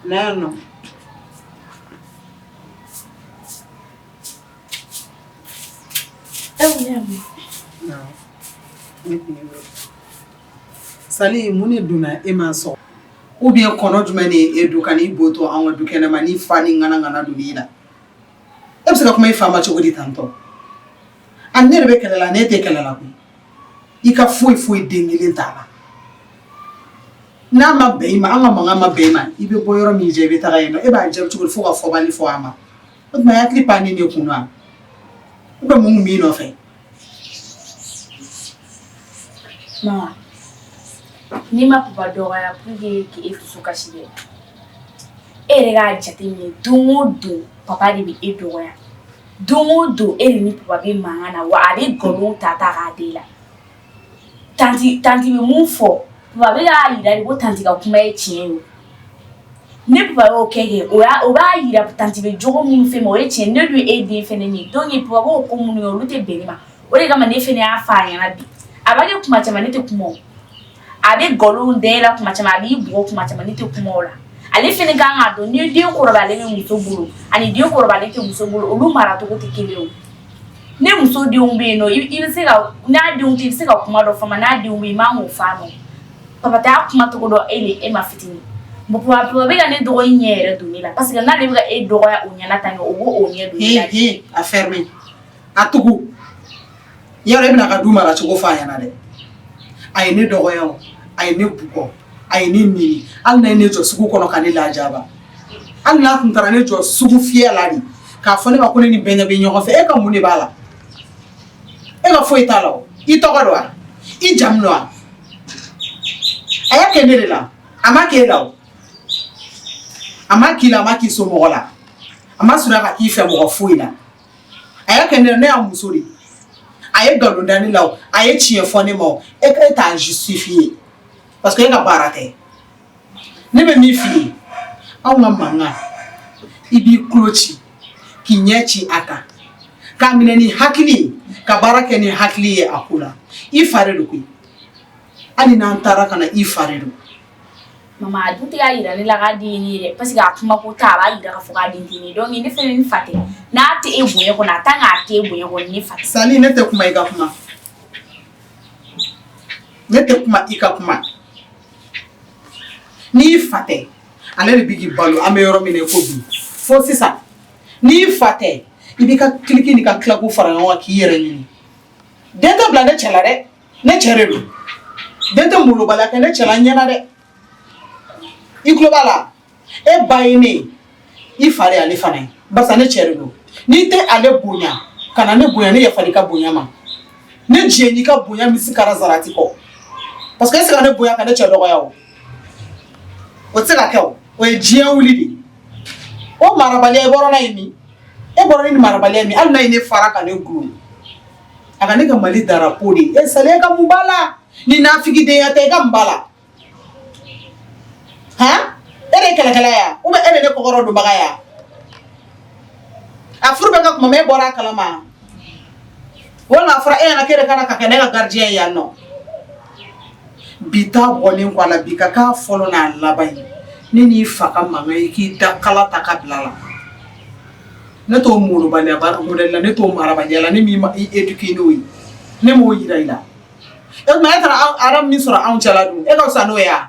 Non. Sali mun ne donna e ma sɔn ou bien kɔnɔ jumɛn ne e du ka n'i bo to an ka du kɛnɛ ma ni fa ni ŋana don i la e bɛ se ka kuma i fa ma cogo di tantɔ a ne de bɛ kɛlɛ la ne tɛ kɛlɛ la koyi i ka foyi den kelen t'a la n'a ma bɛn i ma an ka mankan ma bɛn i ma i bɛ bɔ yɔrɔ min jɛ i bɛ taga yen nɔ e b'a jaabi cogo di fo ka fɔbali fɔ a ma o tuma hakili pan ne kun na u bɛ mun b'i nɔfɛ. Mama, ni ma papa dɔgɔya pour que k'e dusu kasi dɛ. E yɛrɛ k'a jateminɛ don o don papa de bɛ e dɔgɔya. Don o don e de ni papa bɛ mankan na wa a bɛ nkalon ta k'a d'e la. Tanti bɛ mun fɔ papa bɛ k'a yira de ko tanti ka kuma ye tiɲɛ ye o. Ne papa y'o kɛ o b'a yira tanti bɛ jogo minnu fɛ ma o ye tiɲɛ ne dun e den fɛnɛ ye donc papa b'o ko minnu kɛ olu tɛ bɛn ne ma o de kama ne fɛnɛ y'a fɔ a ɲɛna bi. A b'a kɛ kuma caman ne tɛ kuma o a bɛ nkalon da e la kuma caman a b'i bugɔ kuma caman ne tɛ kuma o la ale fɛnɛ kan k'a dɔn ni den kɔrɔbalen bɛ muso bolo ani den kɔrɔbalen tɛ muso bolo olu maracogo tɛ kelen o ne muso denw bɛ yen nɔ i bɛ se ka n'a denw tɛ i bɛ se ka kuma dɔ fɔ ma n'a denw bɛ yen i man k'o f'a ma papa t'a kuma cogo dɔn e ma fitinin papa bɛ ka ne dɔgɔnin ɲɛ yɛrɛ don ne la parce que n'ale bɛ ka e dɔgɔya o ɲɛna tan o b'o ɲɛ don ne la. A ferme a tugu yɔrɔ e bɛna ka du maracogo f'a ɲɛna dɛ a ye ne dɔgɔya o a ye ne bugɔ a ye ne nɛni hali n'a ye ne jɔ sugu kɔnɔ ka ne lajaba hali n'a tun taara ne jɔ sugu fiyɛ la de k'a fɔ ne ma ko ne ni bɛnkɛ bɛ ɲɔgɔn fɛ e ka mun de b'a la e ka foyi t'a la o i tɔgɔ don wa i jamu don wa a y'a kɛ ne de la a ma k'e la o a ma k'i la a ma k'i somɔgɔ la a ma sɔrɔ ka k'i fɛ mɔgɔ foyi la a y'a kɛ ne la ne y'a muso de a ye nkalon da ne la o a ye tiɲɛ fɔ ne ma o e t'a justifier parce que e ka baara tɛ ne bɛ min f'i ye anw ka mankan i b'i tulo ci k'i ɲɛ ci a kan k'a minɛ ni hakili ye ka baara kɛ ni hakili ye a ko la i fa de don koyi hali n'an taara ka na i fa de don. Mama a dun tɛ k'a yira ne la k'a den ye ne ye dɛ parce que a kuma ko ta a b'a yira k'a fɔ k'a den tɛ ne ye donc ne fɛnɛ ni fa tɛ n'a tɛ e bonya kɔnɔ a tant k'a tɛ e bonya kɔnɔ ne fa tɛ. Sali ne tɛ kuma i ka kuma ne tɛ kuma i ka kuma n'i fa tɛ ale de bɛ k'i balo an bɛ yɔrɔ min na ko bi fo sisan n'i fa tɛ i b'i ka kiliki ni ka kilaku fara ɲɔgɔn kan k'i yɛrɛ ɲini den tɛ bila ne cɛ la dɛ ne cɛ de don den tɛ molobaliya kɛ ne cɛ la ɲɛna dɛ i tulo b'a la e ba ye ne ye i fa de ale fana ye barisa ne cɛ de don n'i tɛ ale bonya ka na ne bonya ne yafali ka bonya ma ne diɲɛ n'i ka bonya misi kara zarati kɔ parce que e se ka ne bonya ka ne cɛ dɔgɔya o o tɛ se ka kɛ o ye diɲɛ wuli de o marabaliya i bɔra n'a ye min e bɔra ni marabaliya min hali n'a ye ne fara ka ne gulon a ka ne ka Mali darapo de e Sali e ka mun b'a la ni nafigidenya tɛ e ka mun b'a la han e de ye kɛlɛkɛla ya ou bien e de ye ne kɔkɔrɔ donbaga ya a furu bɛ ka kuma e bɔra a kalama walima a fɔra e ɲɛna k'e de kan ka kɛ ne ka gardien ye yan nɔ bi t'a bɔlen kɔ a la bi ka k'a fɔlɔ n'a laban ye ne n'i fa ka mankan ye k'i da kala ta ka bila la ne t'o molobaliya modèle la ne t'o marabaliya la ne m'i éduquer n'o ye ne m'o yira i la e tuma e taara Adam min sɔrɔ anw cɛla dun e ka fisa n'o ye wa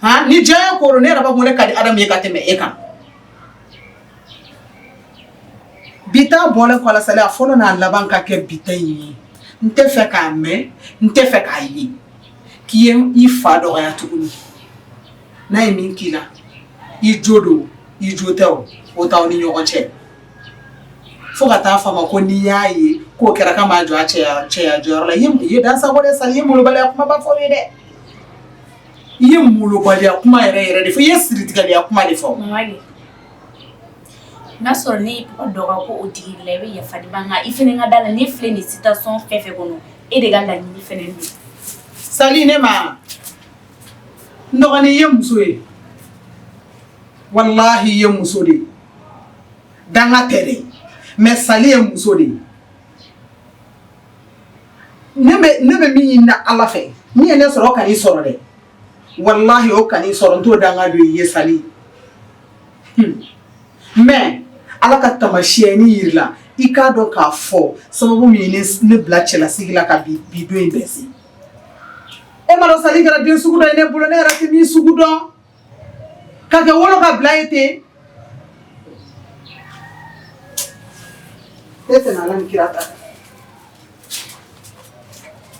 han ni diɲɛ ko don ne yɛrɛ b'a fɔ ne ka di Adam ye ka tɛmɛ e kan bi t'a bɔlen kɔ a la Sali a fɔlɔ n'a laban ka kɛ bi ta in ye n tɛ fɛ k'a mɛn n tɛ fɛ k'a ye k'i ye i fa dɔgɔya tuguni n'a ye min k'i la i jo don i jo tɛ o t'aw ni ɲɔgɔn cɛ fo ka taa fɔ a ma ko n'i y'a ye k'o kɛra k'a m'a jɔ a cɛya jɔyɔrɔ la i ye dansago dɛ Sali i ye molobaliya kumaba fɔ ye dɛ i ye molobaliya kuma yɛrɛ yɛrɛ de fɔ i ye siritigɛliya kuma de fɔ n'a sɔrɔ ne ye papa dɔgɔ ko o tigi la i bɛ yafa di ma nka i fɛnɛ ka da la ne filɛ nin situation fɛn fɛn kɔnɔ e de ka laɲini fɛnɛ don. Sali ne ma nɔgɔni ye muso ye wallahi ye muso de danga tɛ dɛ mais Sali ye muso de ne bɛ min ɲini Ala fɛ min ye ne sɔrɔ ka i sɔrɔ dɛ wallahi o ka i sɔrɔ n t'o danga don i ye Sali mais Ala ka tamasiyɛni yirila i k'a dɔn k'a fɔ sababu min ye ne bila cɛlasigi la ka bi don in bɛɛ se e ma dɔn Sali kɛra den sugu dɔ ye ne bolo ne yɛrɛ tɛ min sugu dɔn ka kɛ wolo ka bila ye ten e tɛna Ala ni kira ta